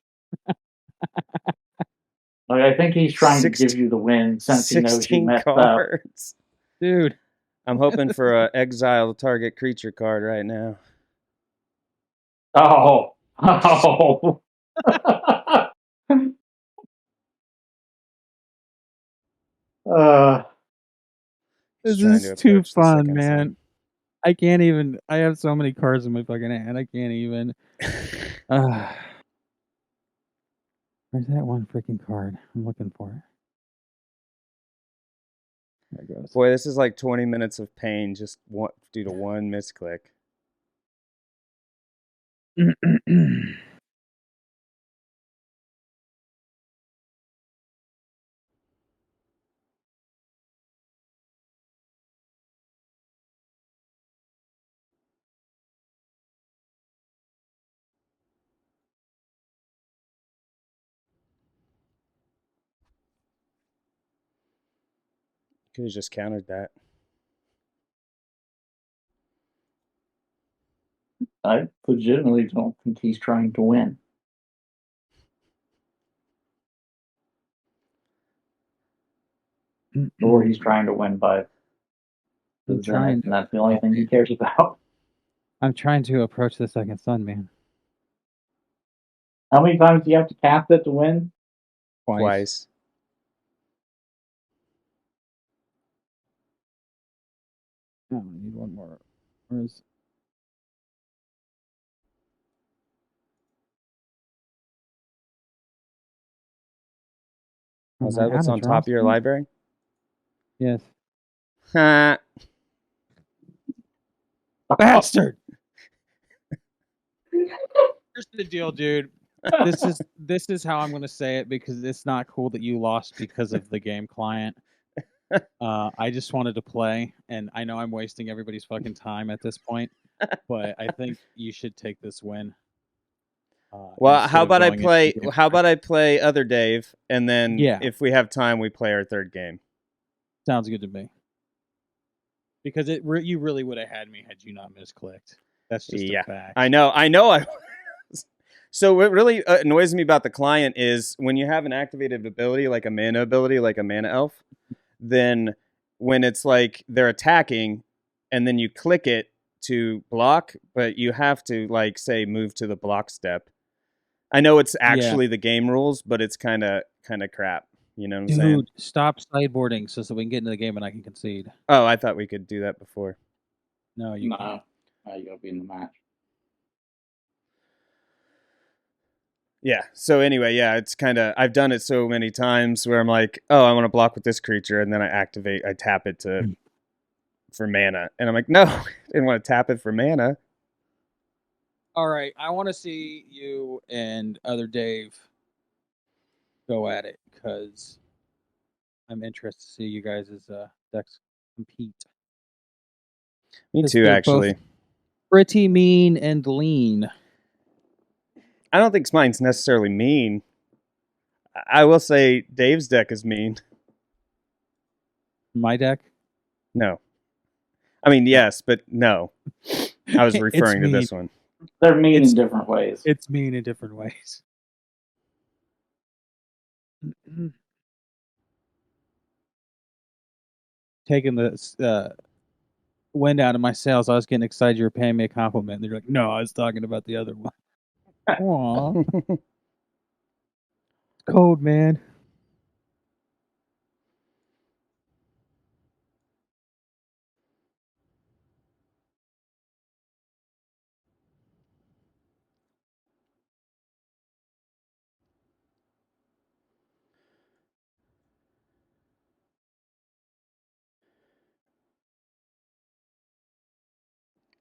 Like, I think he's trying to give you the win since he knows you messed cards. up. Dude. I'm hoping for an exile target creature card right now. Oh. This is too fun, man. I can't even. I have so many cards in my fucking hand. I can't even. Where's that one freaking card? I'm looking for it. There it goes. Boy, this is like 20 minutes of pain just due to one misclick. Could have just countered that. I legitimately don't think he's trying to win. Or he's trying to win by and that's the only thing he cares about. I'm trying to approach the second sun, man. How many times do you have to cast it to win? Twice. Oh, I need one more. Where's... Was that what's on top of your library? Yes. Ha! Bastard! Here's the deal, dude. This is how I'm gonna say it, because it's not cool that you lost because of the game client. I just wanted to play, and I know I'm wasting everybody's fucking time at this point, but I think you should take this win. Well, how about I play? How about I play other Dave, and then if we have time, we play our third game. Sounds good to me. Because you really would have had me had you not misclicked. That's just a fact. I know. I So what really annoys me about the client is when you have an activated ability, like a mana ability, like a mana elf, then when it's like they're attacking, and then you click it to block, but you have to like say move to the block step. I know it's actually the game rules, but it's kind of crap. You know what I'm saying? Dude, stop sideboarding so we can get into the game and I can concede. Oh, I thought we could do that before. No, you can't. No, you gotta be in the match. Yeah. So anyway, it's kind of, I've done it so many times where I'm like, oh, I want to block with this creature, and then I tap it for mana, and I'm like, no, I didn't want to tap it for mana. All right, I want to see you and other Dave go at it, because I'm interested to see you guys' decks compete. Me too, actually. Pretty mean and lean. I don't think mine's necessarily mean. I will say Dave's deck is mean. My deck? No. I mean, yes, but no. I was referring to this one. They're mean in different ways. It's mean in different ways. Taking the wind out of my sails, I was getting excited you were paying me a compliment. They're like, no, I was talking about the other one. Aww. It's cold, man.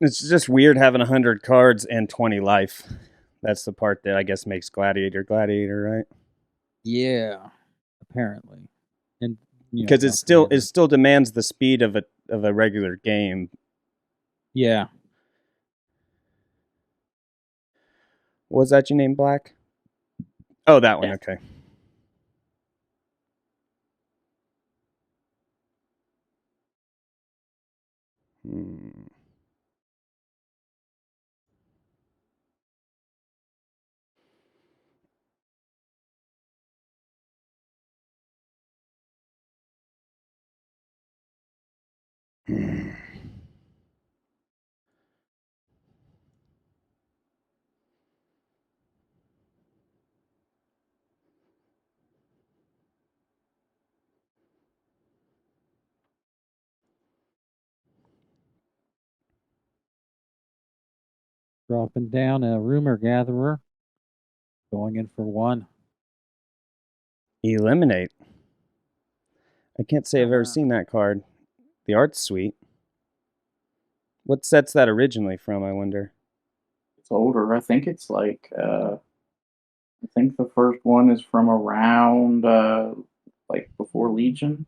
It's just weird having 100 cards and 20 life. That's the part that I guess makes Gladiator, right? Yeah, apparently, and because it still demands the speed of a regular game. Yeah. Was that your name, Black? Oh, that one. Yeah. Okay. Dropping down a rumor gatherer. Going in for 1. Eliminate. I can't say I've ever seen that card. The art's sweet. What set's that originally from, I wonder? It's older. I think it's like I think the first one is from around like before Legion.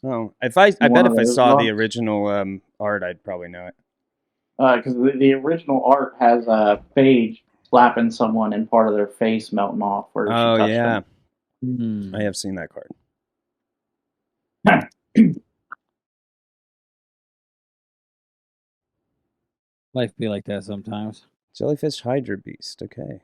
Oh, I bet if I saw the original art, I'd probably know it. Because the original art has Phage slapping someone and part of their face melting off where she touched them. Mm. I have seen that card. Life be like that sometimes. Jellyfish Hydra Beast. Okay.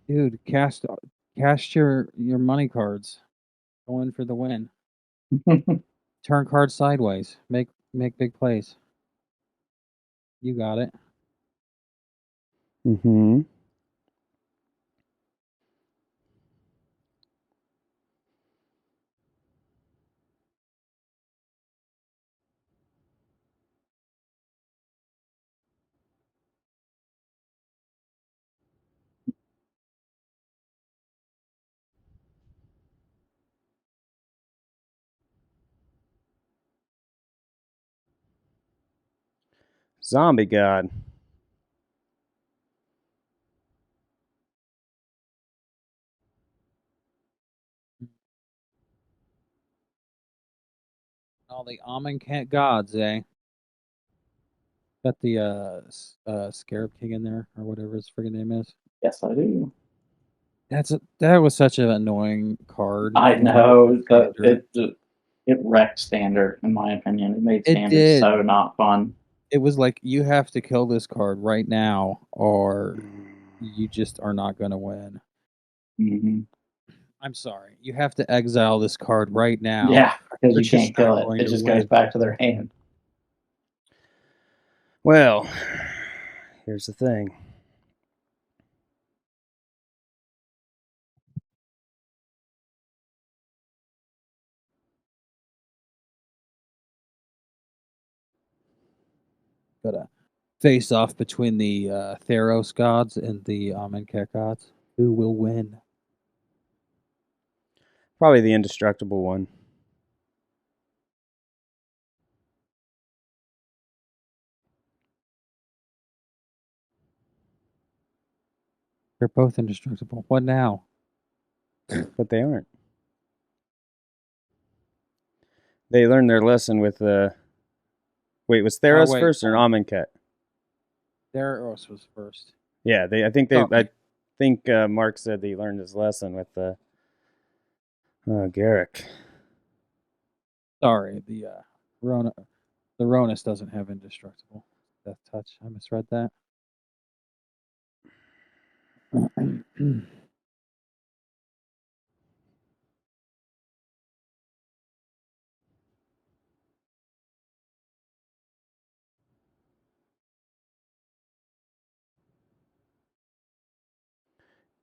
Dude, cast your money cards. Go in for the win. Turn cards sideways. Make big plays. You got it. Mm-hmm. Zombie God. All the Amonkhet gods, eh? Got the Scarab King in there, or whatever his friggin' name is. Yes, I do. That was such an annoying card. I know that it wrecked Standard, in my opinion. It made Standard so not fun. It was like, you have to kill this card right now, or you just are not going to win. Mm-hmm. I'm sorry. You have to exile this card right now. Yeah, because you can't kill it. It just goes back to their hand. Well, here's the thing. Got a face off between the Theros gods and the Amonkhet gods. Who will win? Probably the indestructible one. They're both indestructible. What now? But they aren't. They learned their lesson with the. Wait, was Theros first or Amonkhet? Theros was first. Yeah, I think Mark said he learned his lesson with the Garrick. Sorry, the Ronus doesn't have indestructible. Death touch. I misread that.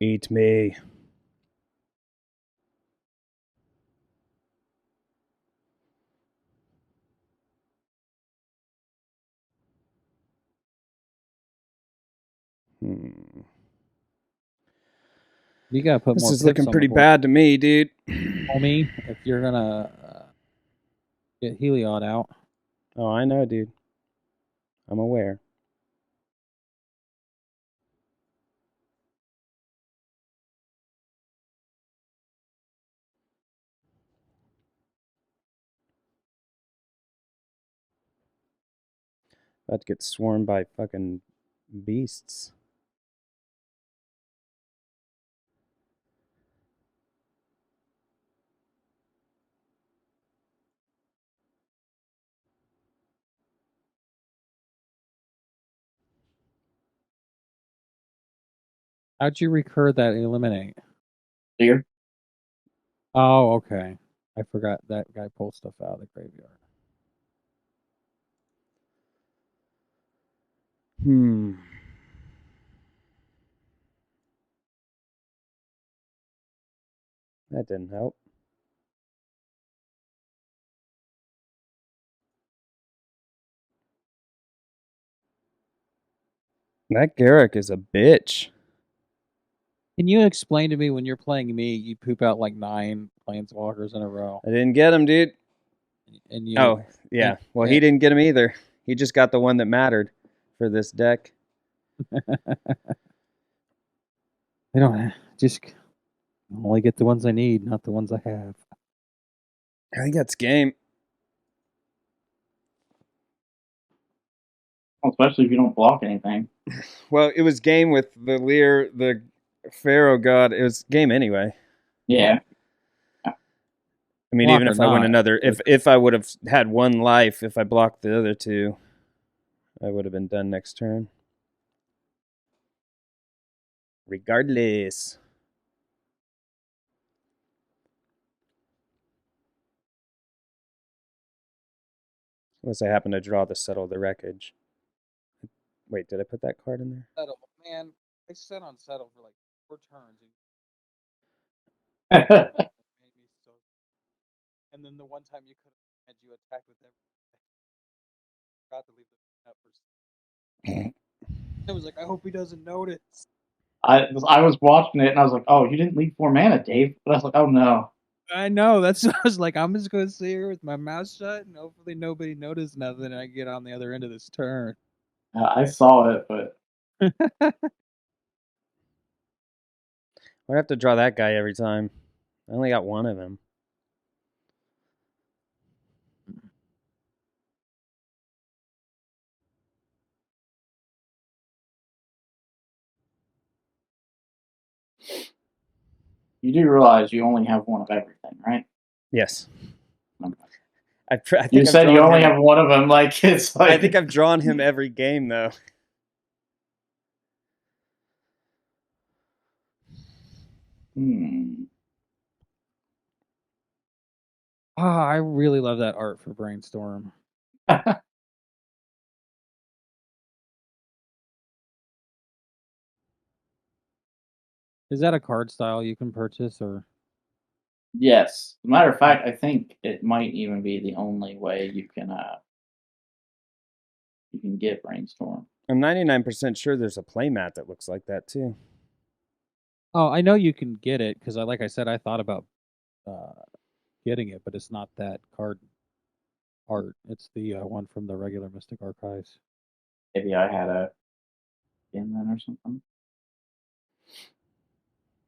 Eat me. You gotta put This more is pips looking on pretty the board. bad to me, dude. Homie, if you're gonna get Heliod out. Oh, I know, dude. I'm aware. About to get swarmed by fucking beasts. How'd you recur that eliminate? Deer. Oh, okay. I forgot that guy pulled stuff out of the graveyard. That didn't help. That Garrick is a bitch. Can you explain to me when you're playing me, you poop out like 9 planeswalkers in a row? I didn't get him, dude. And you, Oh, yeah. Well, he didn't get him either. He just got the one that mattered for this deck. I don't just only get the ones I need, not the ones I have. I think that's game. Especially if you don't block anything. Well, it was game with the Lear, the Pharaoh God. It was game anyway. Yeah. I mean, Block even or if I win not, another, if I would have had one life, if I blocked the other two, I would have been done next turn. Regardless. Unless I happen to draw the Settle the Wreckage. Wait, did I put that card in there? Settle, man. I sat on settle for like 4 turns. And then the one time you could have had you attack with them. Forgot to leave the up for. I was like, I hope he doesn't notice. I was watching it and I was like, oh, you didn't leave 4 mana, Dave. But I was like, oh no. I know. That's what I was like. I'm just gonna sit here with my mouth shut and hopefully nobody noticed nothing. And I get on the other end of this turn. I saw it, but I have to draw that guy every time. I only got one of him. you do realize you only have one of everything, right? Yes. Okay. I think You I've said you drawn only him. have one of them. Like it's like I think I've drawn him every game though. I really love that art for Brainstorm. Is that a card style you can purchase or? Yes. As a matter of fact, I think it might even be the only way you can get Brainstorm. I'm 99% sure there's a playmat that looks like that too. Oh, I know you can get it because like I said, I thought about getting it, but it's not that card art. It's the one from the regular Mystic Archives. Maybe I had a skin then or something.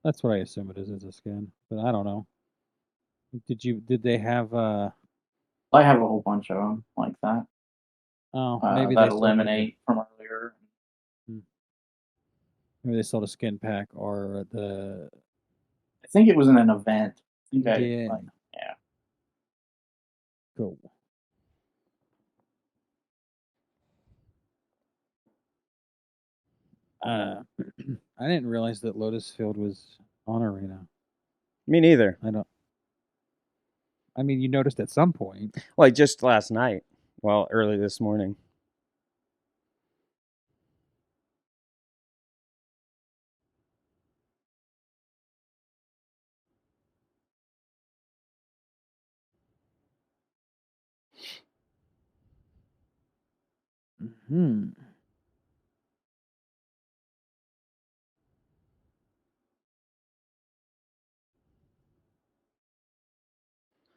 That's what I assume it is a skin, but I don't know. Did they have I have a whole bunch of them like that. Oh, maybe that they eliminate from earlier. Maybe they sold a skin pack or the. I think it was in an event. Yeah. Yeah. Cool. I didn't realize that Lotus Field was on Arena. Me neither. I mean, you noticed at some point. Well, just last night. Well, early this morning.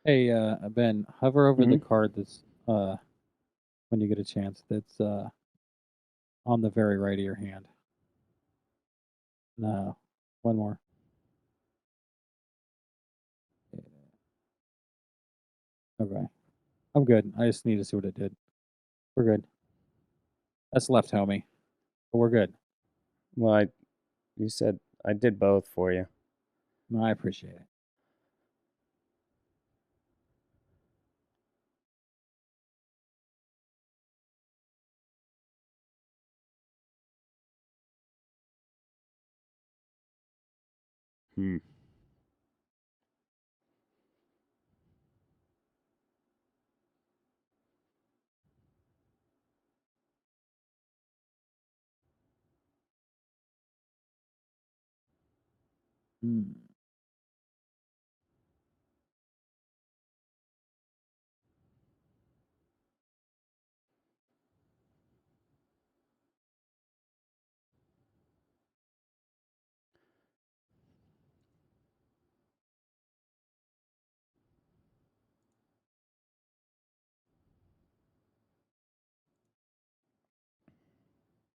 Hey, Ben, hover over the Mhm. card that's when you get a chance. That's on the very right of your hand. No, one more. Okay, I'm good. I just need to see what it did. We're good. That's left, homie. But we're good. Well, you said I did both for you. I appreciate it. Hmm. Hmm.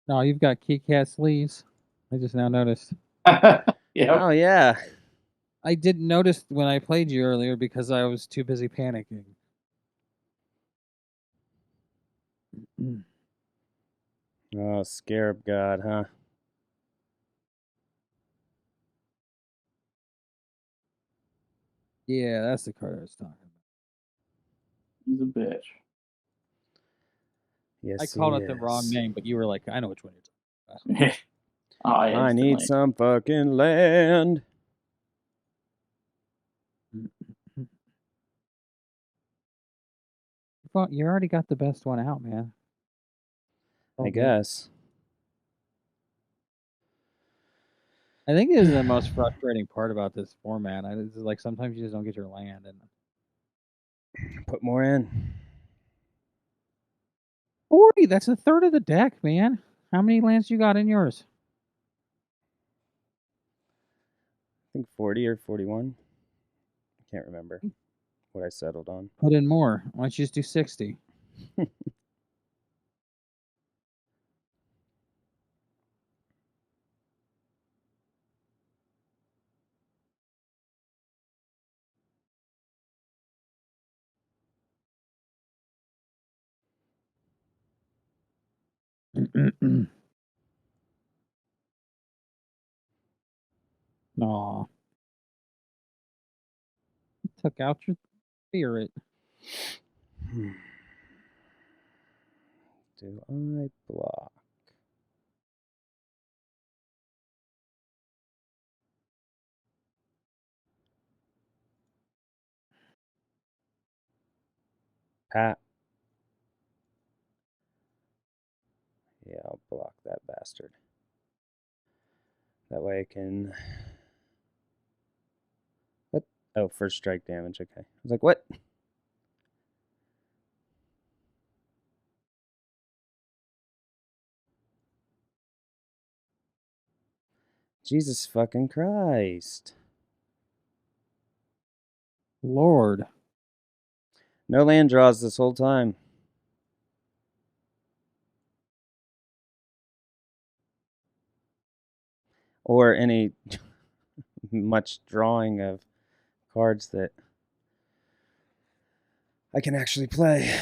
No, you've got Kit Kat sleeves. I just now noticed. Yep. Oh yeah. I didn't notice when I played you earlier because I was too busy panicking. Oh, Scarab God, huh? Yeah, that's the card I was talking about. He's a bitch. Yes, I called he it the wrong is. name, but you were like, I know which one you're talking about. I need Instantly. some fucking land. Well, you already got the best one out, man. I All good. guess. I think this is the most frustrating part about this format. It's like sometimes you just don't get your land, and Put more in. 40. That's a third of the deck, man. How many lands you got in yours? I think 40 or 41. I can't remember what I settled on. Put in more. Why don't you just do 60? Aw. Took out your spirit. Do I block? Pat. Yeah, I'll block that bastard. That way I can. What? Oh, first strike damage. Okay. I was like, what? Jesus fucking Christ. Lord. No land draws this whole time. Or any much drawing of cards that I can actually play.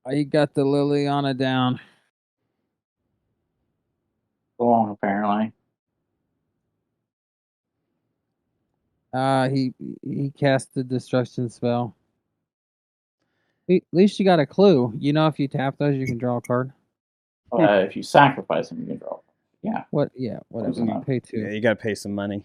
I got the Liliana down. Long, apparently. He cast the destruction spell. At least you got a clue. You know, if you tap those, you can draw a card. If you sacrifice him, you can draw. Yeah. What? Yeah, whatever. enough. Pay Yeah, 2. you gotta pay some money.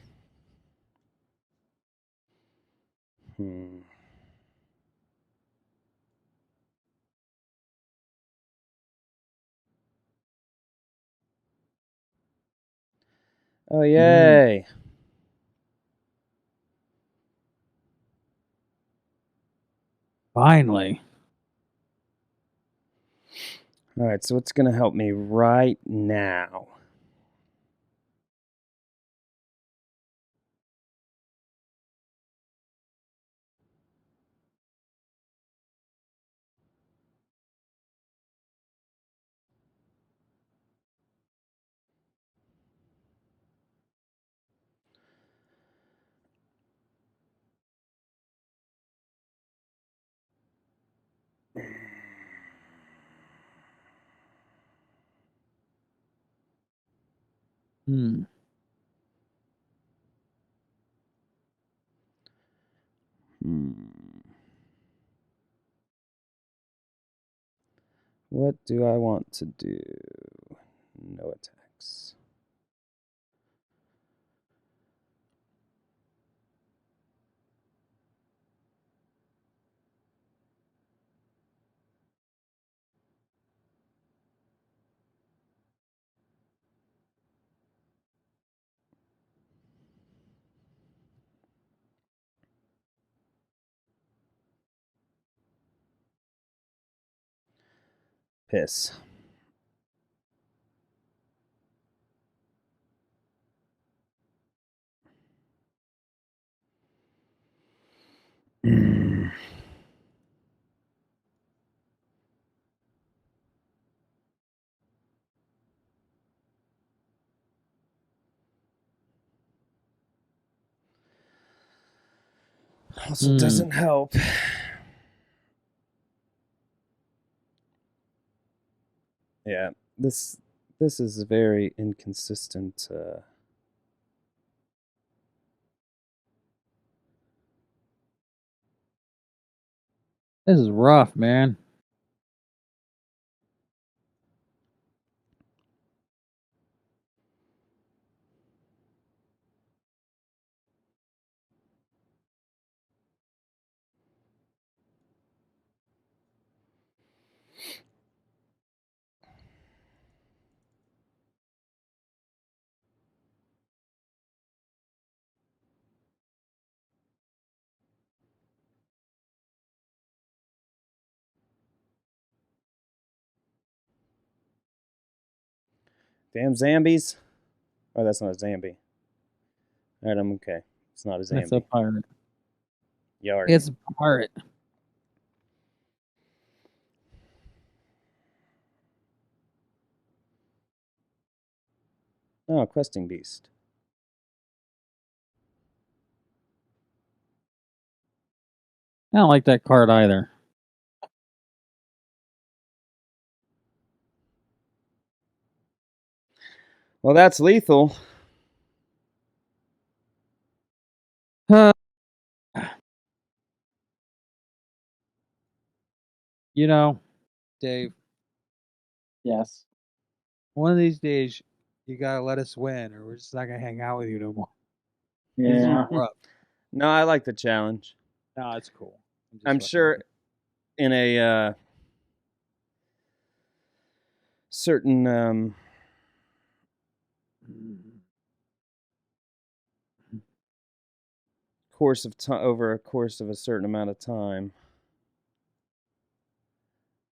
Oh, yay. Finally. All right, so what's going to help me right now? Hmm. What do I want to do? No attacks. Piss. Also doesn't help. Yeah, this is very inconsistent. This is rough, man. Damn zombies. Oh, that's not a zombie. All right, I'm okay. It's not a zombie. It's a pirate. Yard. It's a pirate. Oh, questing beast. I don't like that card either. Well, that's lethal. You know, Dave. Yes. One of these days, you gotta let us win, or we're just not gonna hang out with you no more. This is Yeah. rough. No, I like the challenge. No, it's cool. I'm sure in a certain course of time, over a course of a certain amount of time,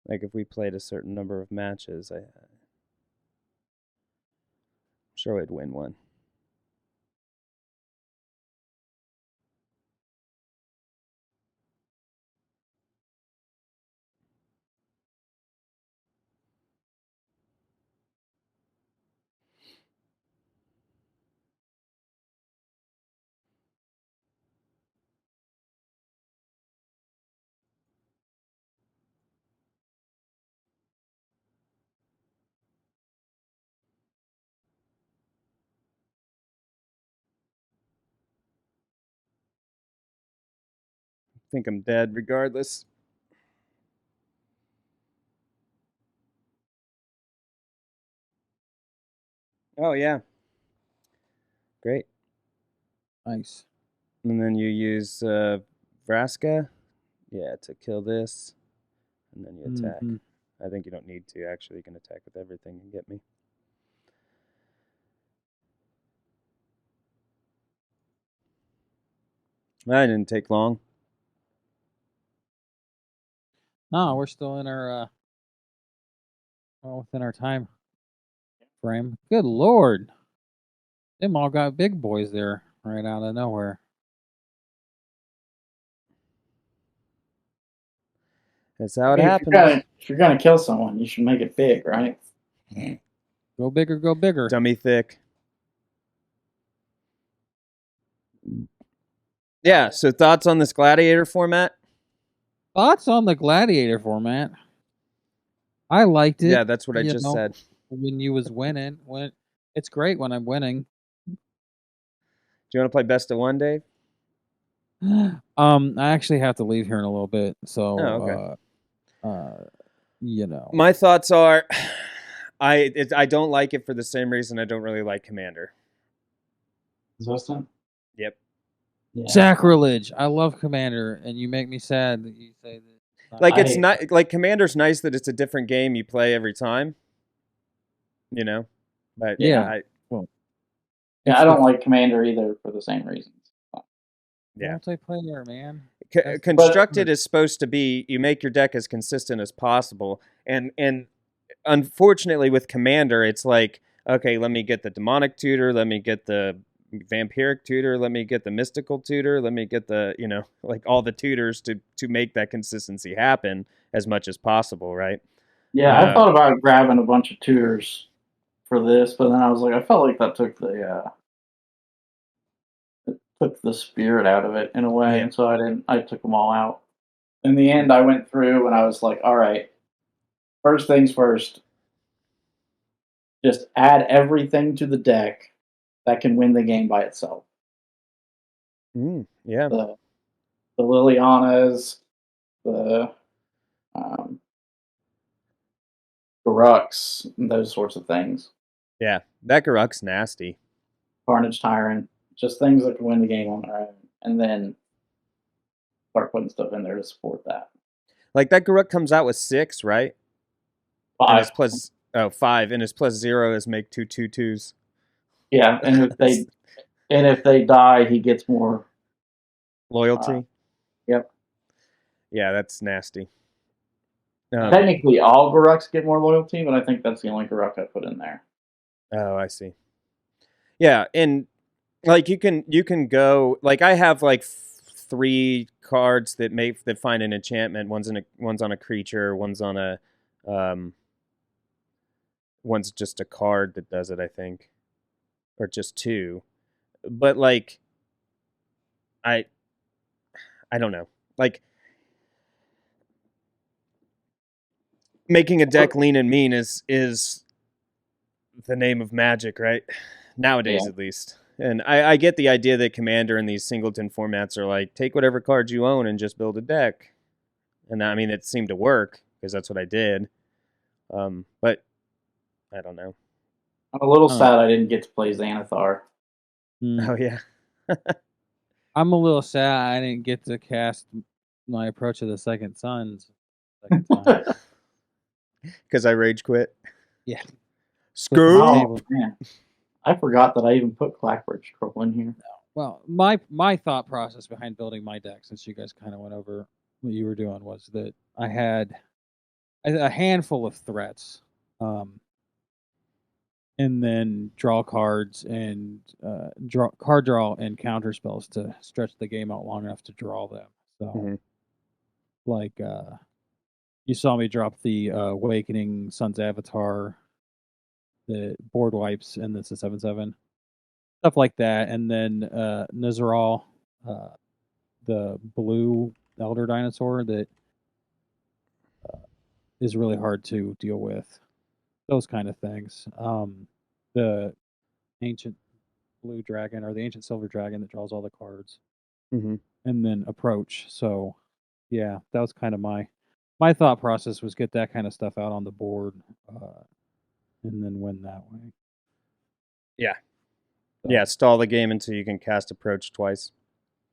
like if we played a certain number of matches, I'm sure I'd win one. I think I'm dead regardless. Oh, yeah. Great. Nice. And then you use Vraska, yeah, to kill this, and then you attack. I think you don't need to, actually. You can attack with everything and get me. That didn't take long. No, we're still in our within our time frame. Good Lord. Them all got big boys there right out of nowhere. That's how it happens. If you're gonna kill someone, you should make it big, right? Go bigger, go bigger. Dummy thick. Yeah, so thoughts on this Gladiator format? Thoughts on the Gladiator format? I liked it. Yeah, that's what I just said. When you was winning. It's great when I'm winning. Do you want to play best of one, Dave? I actually have to leave here in a little bit, so my thoughts are, I don't like it for the same reason I don't really like Commander. Exhausting? Yep. Yeah. Sacrilege. I love Commander, and you make me sad that you say that. Like it's not like Commander's nice that it's a different game you play every time. You know, but yeah, I don't like Commander either for the same reasons. Yeah, multiplayer, man. Constructed is supposed to be you make your deck as consistent as possible, and unfortunately with Commander, it's like, okay, let me get the demonic tutor, let me get the vampiric tutor, let me get the mystical tutor, let me get the, like all the tutors to make that consistency happen as much as possible, right? Yeah, I thought about grabbing a bunch of tutors for this, but then I was like, I felt like that took the spirit out of it in a way, and so I took them all out. In the end, I went through and I was like, all right, first things first, just add everything to the deck that can win the game by itself. Yeah. The Lilianas, the Garrux, and those sorts of things. Yeah, that Garruk's nasty. Carnage Tyrant, just things that can win the game on their own, and then start putting stuff in there to support that. Like that Garruk comes out with 6, right? 5. And his plus 5, and his plus 0 is make 2 2/2s. Yeah, and if they die, he gets more loyalty. Yep. Yeah, that's nasty. Technically, all Garruks get more loyalty, but I think that's the only Garruk I put in there. Oh, I see. Yeah, and like you can go like I have like 3 cards that find an enchantment. One's on a creature. One's on a one's just a card that does it, I think, or just 2. But like, I don't know. Like making a deck lean and mean is the name of Magic, right? Nowadays, at least. And I get the idea that Commander and these Singleton formats are like, take whatever cards you own and just build a deck. And I mean, it seemed to work because that's what I did. But I don't know. I'm a little sad I didn't get to play Xanathar. Oh, yeah. I'm a little sad I didn't get to cast my Approach of the Second Sons. Because I rage quit. Yeah. Screw. Oh, man. I forgot that I even put Clackbridge Troll in here. Well, my thought process behind building my deck, since you guys kind of went over what you were doing, was that I had a handful of threats, and then draw cards and card draw and counter spells to stretch the game out long enough to draw them. So, like, you saw me drop the Awakening Sun's Avatar, the board wipes, and that's a 7/7. Stuff like that. And then Nizaral, the blue elder dinosaur that is really hard to deal with. Those kind of things. The ancient blue dragon or the ancient silver dragon that draws all the cards. And then Approach. So, yeah, that was kind of my thought process, was get that kind of stuff out on the board and then win that way. Yeah. So. Yeah, stall the game until you can cast Approach twice.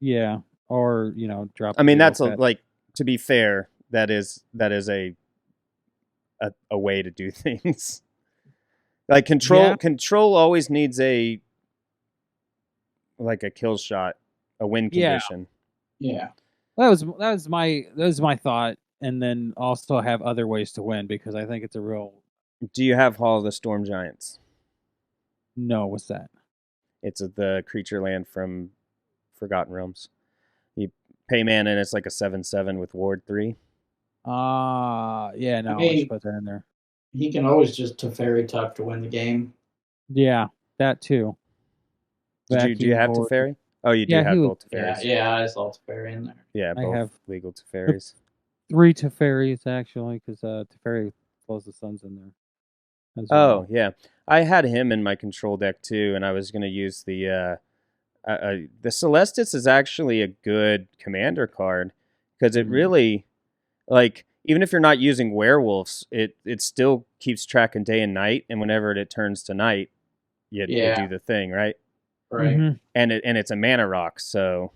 Yeah, or, drop. I mean, that's like, to be fair, that is a way to do things. Like control always needs a kill shot, a win condition. Yeah. That was my thought, and then also have other ways to win because I think it's a real. Do you have Hall of the Storm Giants? No, what's that? It's the creature land from Forgotten Realms. You pay mana and it's like a 7/7 with Ward 3. Yeah, no, I should put that in there. He can always just Teferi Tuck to win the game. Yeah, that too. Do you have Teferi? Oh, you do have both Teferis. Yeah, I saw Teferi in there. Yeah, I both have legal Teferis. 3 Teferis actually, because Teferi flows the Suns in there. Oh yeah, I had him in my control deck too, and I was going to use the Celestis is actually a good commander card because it really, like, even if you're not using werewolves, it still keeps track of day and night, and whenever it turns to night, you do the thing, right? Right. Mm-hmm. And it's a mana rock, so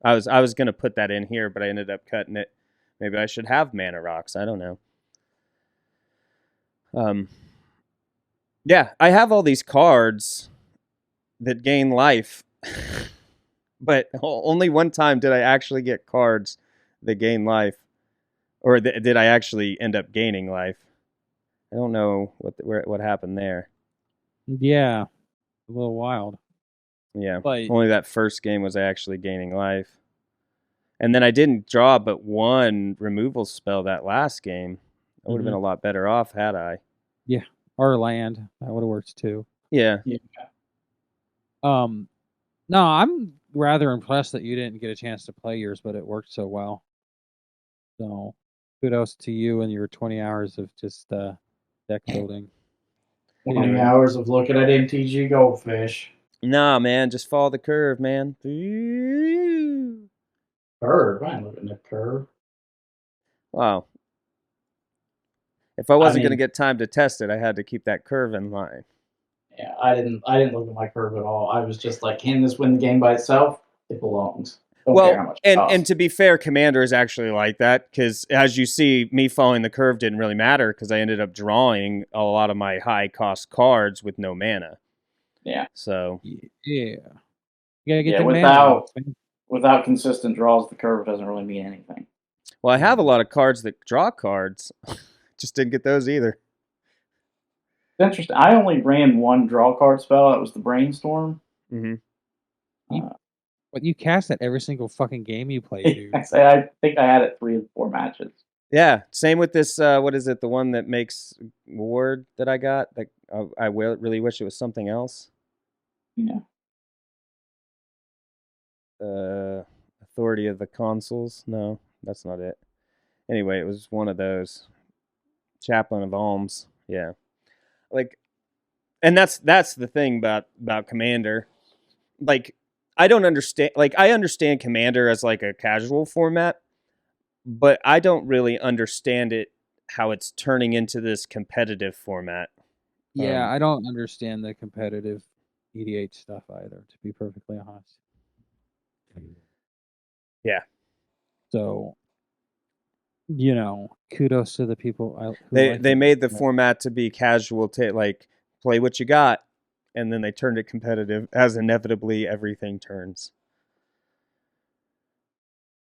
I was gonna put that in here, but I ended up cutting it. Maybe I should have mana rocks. I don't know. Yeah, I have all these cards that gain life, but only one time did I actually get cards that gain life, or did I actually end up gaining life? I don't know what happened there. Yeah, a little wild. Yeah, but only that first game was I actually gaining life, and then I didn't draw but one removal spell that last game. I would have been a lot better off had I. Yeah, or land that would have worked too. Yeah. No, I'm rather impressed that you didn't get a chance to play yours, but it worked so well. So, kudos to you and your 20 hours of just deck building. 20 hours of looking at MTG Goldfish. Nah, man, just follow the curve, man. Curve? I ain't looking at curve. Wow. If I wasn't going to get time to test it, I had to keep that curve in line. Yeah, I didn't look at my curve at all. I was just like, can this win the game by itself? It belongs. Don't care how much it costs. And to be fair, Commander is actually like that because, as you see, me following the curve didn't really matter because I ended up drawing a lot of my high cost cards with no mana. Yeah. So. Yeah. You gotta get the mana. Without consistent draws, the curve doesn't really mean anything. Well, I have a lot of cards that draw cards. Just didn't get those either. It's interesting. I only ran one draw card spell. That was the Brainstorm. But you cast that every single fucking game you play, dude. I think I had it 3 of 4 matches. Yeah, same with this. What is it? The one that makes Ward that I got. Like, I really wish it was something else. Yeah. Authority of the Consuls. No, that's not it. Anyway, it was one of those. Chaplain of Alms. Yeah. Like, and that's the thing about Commander. Like, I don't understand. Like, I understand Commander as like a casual format, but I don't really understand it how it's turning into this competitive format. Yeah, I don't understand the competitive EDH stuff either, to be perfectly honest. Yeah. So, kudos to the people. They made the format to be casual, to like play what you got, and then they turned it competitive, as inevitably everything turns.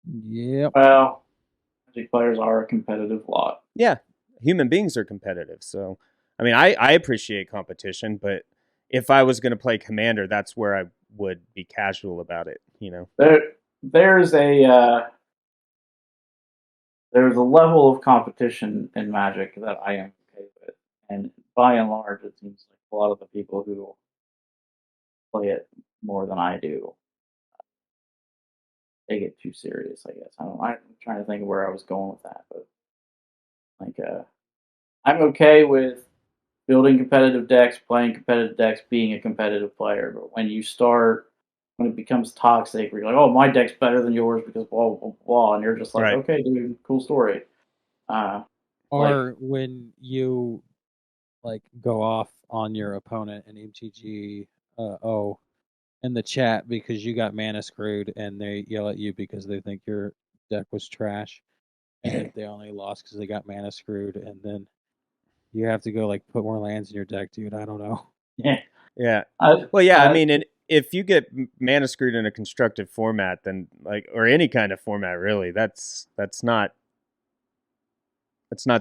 Yeah. Well, Magic players are a competitive lot. Yeah, human beings are competitive. So, I mean, I appreciate competition, but if I was going to play Commander, that's where I would be casual about it. There's a level of competition in Magic that I am okay with, and by and large, it seems like a lot of the people who play it more than I do, they get too serious. I guess I'm trying to think of where I was going with that, but I'm okay with building competitive decks, playing competitive decks, being a competitive player. But when it becomes toxic, where you're like, oh, my deck's better than yours because blah, blah, blah, and you're just like, okay, dude, cool story. Or when you go off on your opponent in MTG, in the chat because you got mana screwed and they yell at you because they think your deck was trash and they only lost because they got mana screwed, and then you have to go put more lands in your deck, dude. I don't know. Yeah. Yeah. I mean, if you get mana screwed in a constructed format, then or any kind of format really, that's not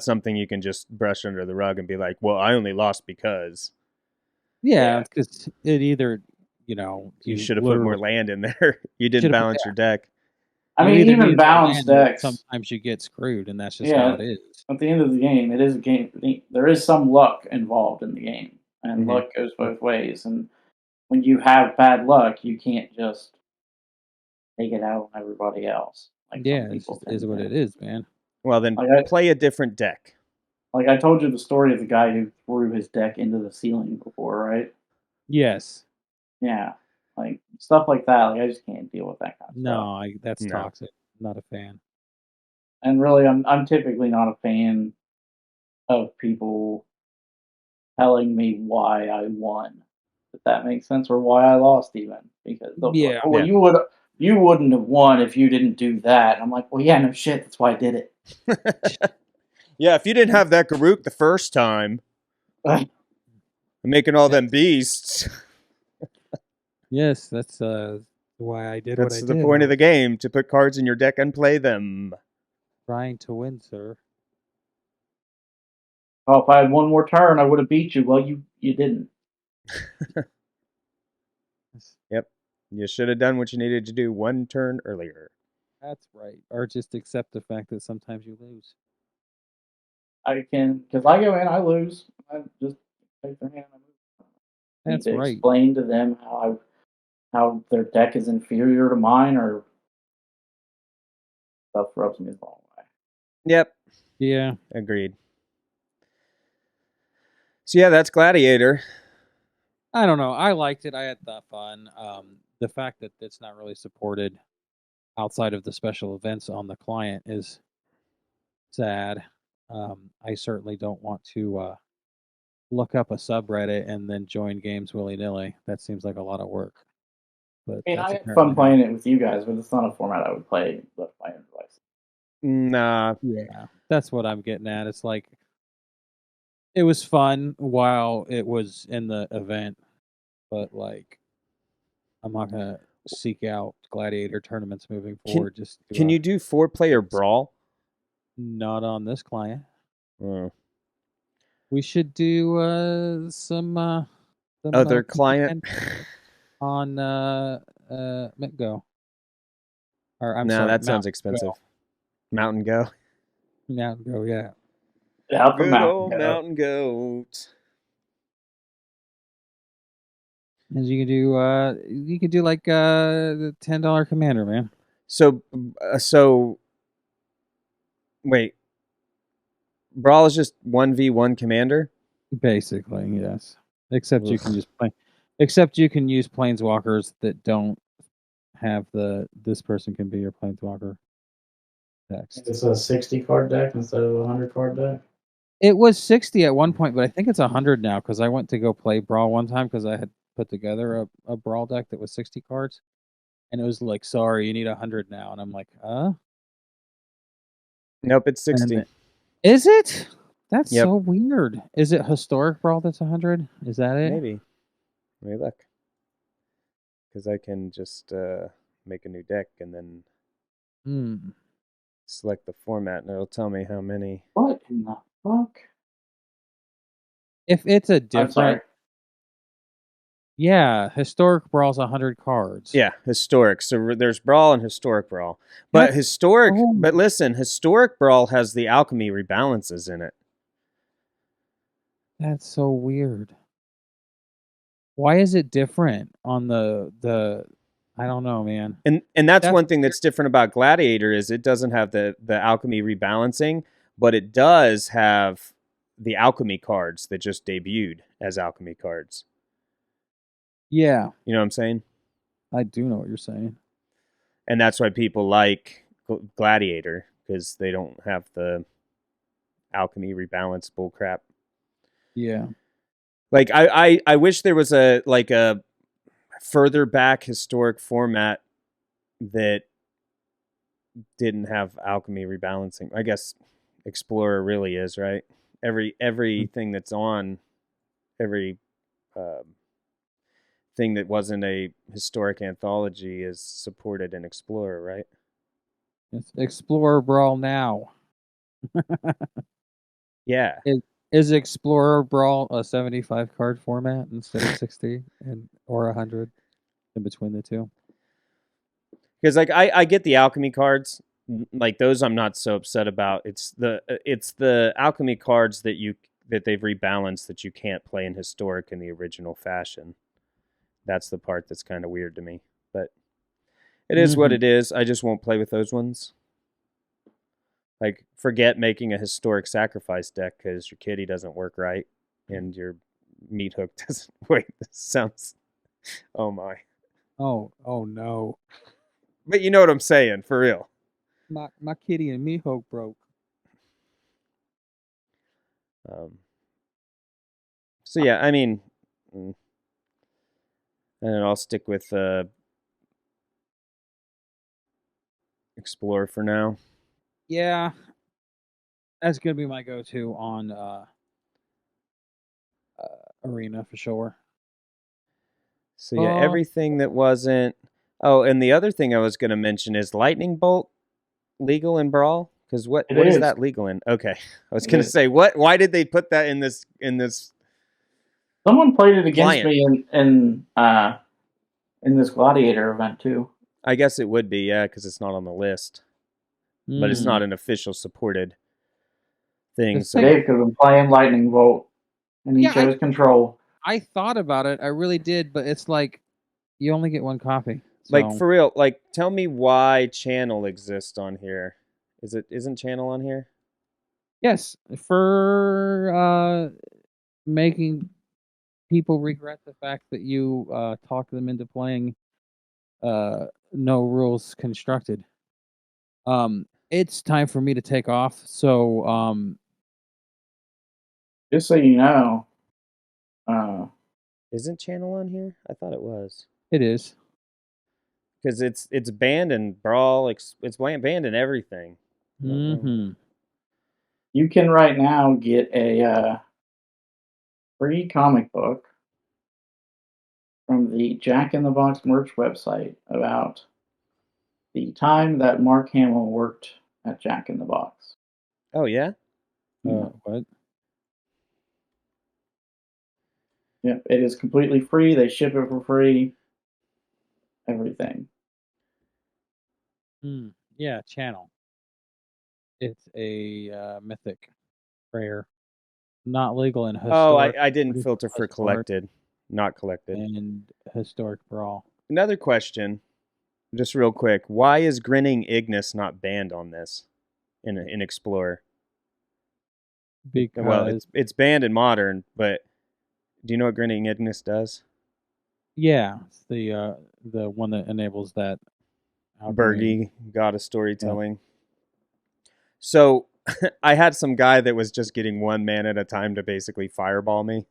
something you can just brush under the rug and be like, well, I only lost because. Yeah, because it either, you should have put more land in there. You didn't balance your deck. I mean, even balanced decks. Sometimes you get screwed, and that's just how it is. At the end of the game, it is a game. There is some luck involved in the game, and luck goes both ways. And when you have bad luck, you can't just take it out on everybody else. It is what it is, man. Well, then play a different deck. Like I told you the story of the guy who threw his deck into the ceiling before, right? Yes. Yeah, like stuff like that. Like I just can't deal with that kind of stuff. No, that's toxic. I'm not a fan. And really, I'm typically not a fan of people telling me why I won, if that makes sense, or why I lost even. Because you wouldn't have won if you didn't do that. And I'm like, well, yeah, no shit, that's why I did it. Yeah, if you didn't have that Garuk the first time, making all them beasts. Yes, that's why I did what I did. That's the point of the game, to put cards in your deck and play them. Trying to win, sir. Oh, if I had one more turn, I would have beat you. Well, you didn't. Yep. You should have done what you needed to do one turn earlier. That's right. Or just accept the fact that sometimes you lose. Because I go in, I lose. I just take their hand and move. That's right. Explain to them how their deck is inferior to mine, or stuff rubs me the wrong way. Yep. Yeah. Agreed. So yeah, that's Gladiator. I don't know. I liked it. I had that fun. The fact that it's not really supported outside of the special events on the client is sad. I certainly don't want to look up a subreddit and then join games willy-nilly. That seems like a lot of work. But I mean, I had fun playing it with you guys, but it's not a format I would play with my own device. Nah. Yeah, that's what I'm getting at. It's like, it was fun while it was in the event, but like, I'm not gonna seek out Gladiator tournaments moving forward. Can you do 4-player Brawl? Not on this client. Oh. We should do some other client on McGo. Or I'm no, sorry, that sounds expensive. Mountain Go. Mountain Go, yeah. Good old Mountain Goat. And you can do like the $10 commander, man. So wait. Brawl is just 1v1 commander? Basically, yes. Except you can use planeswalkers that don't have this person can be your planeswalker text. It's a 60 card deck instead of a 100 card deck? It was 60 at one point, but I think it's 100 now because I went to go play Brawl one time because I had put together a Brawl deck that was 60 cards. And it was like, sorry, you need 100 now. And I'm like, Nope, it's 60. Is it? That's so weird. Is it Historic Brawl that's 100? Is that it? Maybe. Let me look. Because I can just make a new deck and then select the format, and it'll tell me how many. What in the fuck? If it's a different... Yeah, Historic Brawl's 100 cards. Yeah, Historic. So there's Brawl and Historic Brawl. But but listen, Historic Brawl has the Alchemy rebalances in it. That's so weird. Why is it different on the I don't know, man. And that's one thing that's different about Gladiator is it doesn't have the Alchemy rebalancing, but it does have the Alchemy cards that just debuted as Alchemy cards. Yeah. You know what I'm saying? I do know what you're saying. And that's why people like Gladiator, because they don't have the Alchemy rebalance bullcrap. Yeah. Like I wish there was a further back historic format that didn't have Alchemy rebalancing. I guess Explorer really is, right? Everything that's on every thing that wasn't a historic anthology is supported in Explorer, right? It's Explorer Brawl now. Yeah. Is Explorer Brawl a 75 card format instead of 60 or 100 in between the two? Because like I get the alchemy cards, like those I'm not so upset about. It's the alchemy cards that they've rebalanced that you can't play in historic in the original fashion. That's the part that's kind of weird to me. But it is what it is. I just won't play with those ones. Like, forget making a historic sacrifice deck because your kitty doesn't work right and your meat hook doesn't. Wait, this sounds. Oh my. Oh no. But you know what I'm saying, for real. My kitty and me hook broke. So yeah, I mean, and then I'll stick with Explore for now. Yeah, that's gonna be my go-to on Arena for sure. So yeah, everything that wasn't. Oh, and the other thing I was going to mention is Lightning Bolt legal in Brawl? Because what is that legal in? Okay, I was going to say what. Why did they put that in this? Someone played it against me in this Gladiator event too. I guess it would be, yeah, because it's not on the list, but it's not an official supported thing. So Dave could have been playing Lightning Bolt, and he chose Control. I thought about it, I really did, but it's like you only get one copy. So. Like for real, like tell me why Channel exists on here. Isn't Channel on here? Yes, for making people regret the fact that you talked them into playing no rules constructed. It's time for me to take off. So just so you know, isn't Channel on here? I thought it was. It is. Because it's banned in Brawl. It's banned in everything. Mm-hmm. You can right now get a free comic book from the Jack in the Box merch website about the time that Mark Hamill worked at Jack in the Box. Oh yeah. What? Yeah, it is completely free. They ship it for free. Everything. Yeah, Channel. It's a mythic rare, not legal in historic. Oh, I didn't filter for collected, not collected. And historic Brawl. Another question, just real quick: why is Grinning Ignis not banned on this in Explorer? Because it's banned in Modern, but do you know what Grinning Ignis does? Yeah, it's the one that enables that Bergie God of Storytelling. Yeah. So I had some guy that was just getting one man at a time to basically fireball me.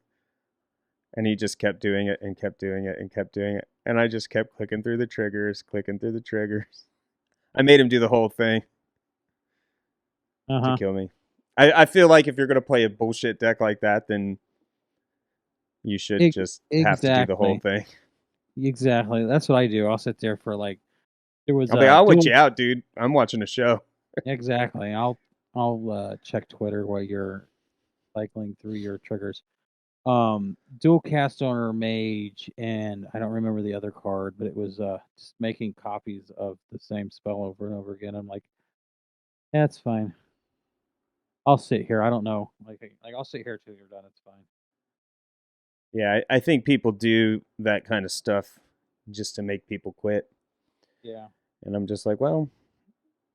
And he just kept doing it and kept doing it and kept doing it. And I just kept clicking through the triggers. I made him do the whole thing to kill me. I feel like if you're going to play a bullshit deck like that, then you should just have to do the whole thing. Exactly. That's what I do. I'll sit there for like there was. I'll wait you out, dude. I'm watching a show. Exactly. I'll check Twitter while you're cycling through your triggers. Dual cast owner mage, and I don't remember the other card, but it was just making copies of the same spell over and over again. I'm like, that's fine. I'll sit here. I don't know. Like I'll sit here till you're done. It's fine. Yeah, I think people do that kind of stuff just to make people quit. Yeah. And I'm just like, well,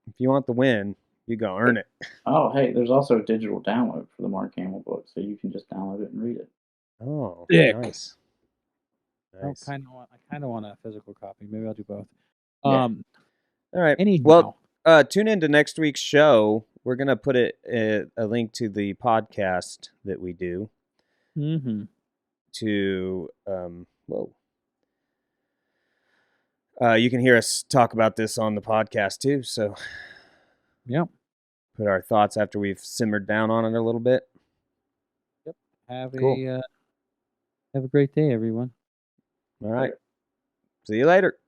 if you want the win, you go earn it. Oh, hey, there's also a digital download for the Mark Hamill book, so you can just download it and read it. Oh, nice. I kind of want a physical copy. Maybe I'll do both. Yeah. All right. Anyhow. Well, tune into next week's show. We're gonna put a link to the podcast that we do. Mm-hmm. To you can hear us talk about this on the podcast too. So, yep. Put our thoughts after we've simmered down on it a little bit. Yep. Have a great day, everyone. All right. See you later.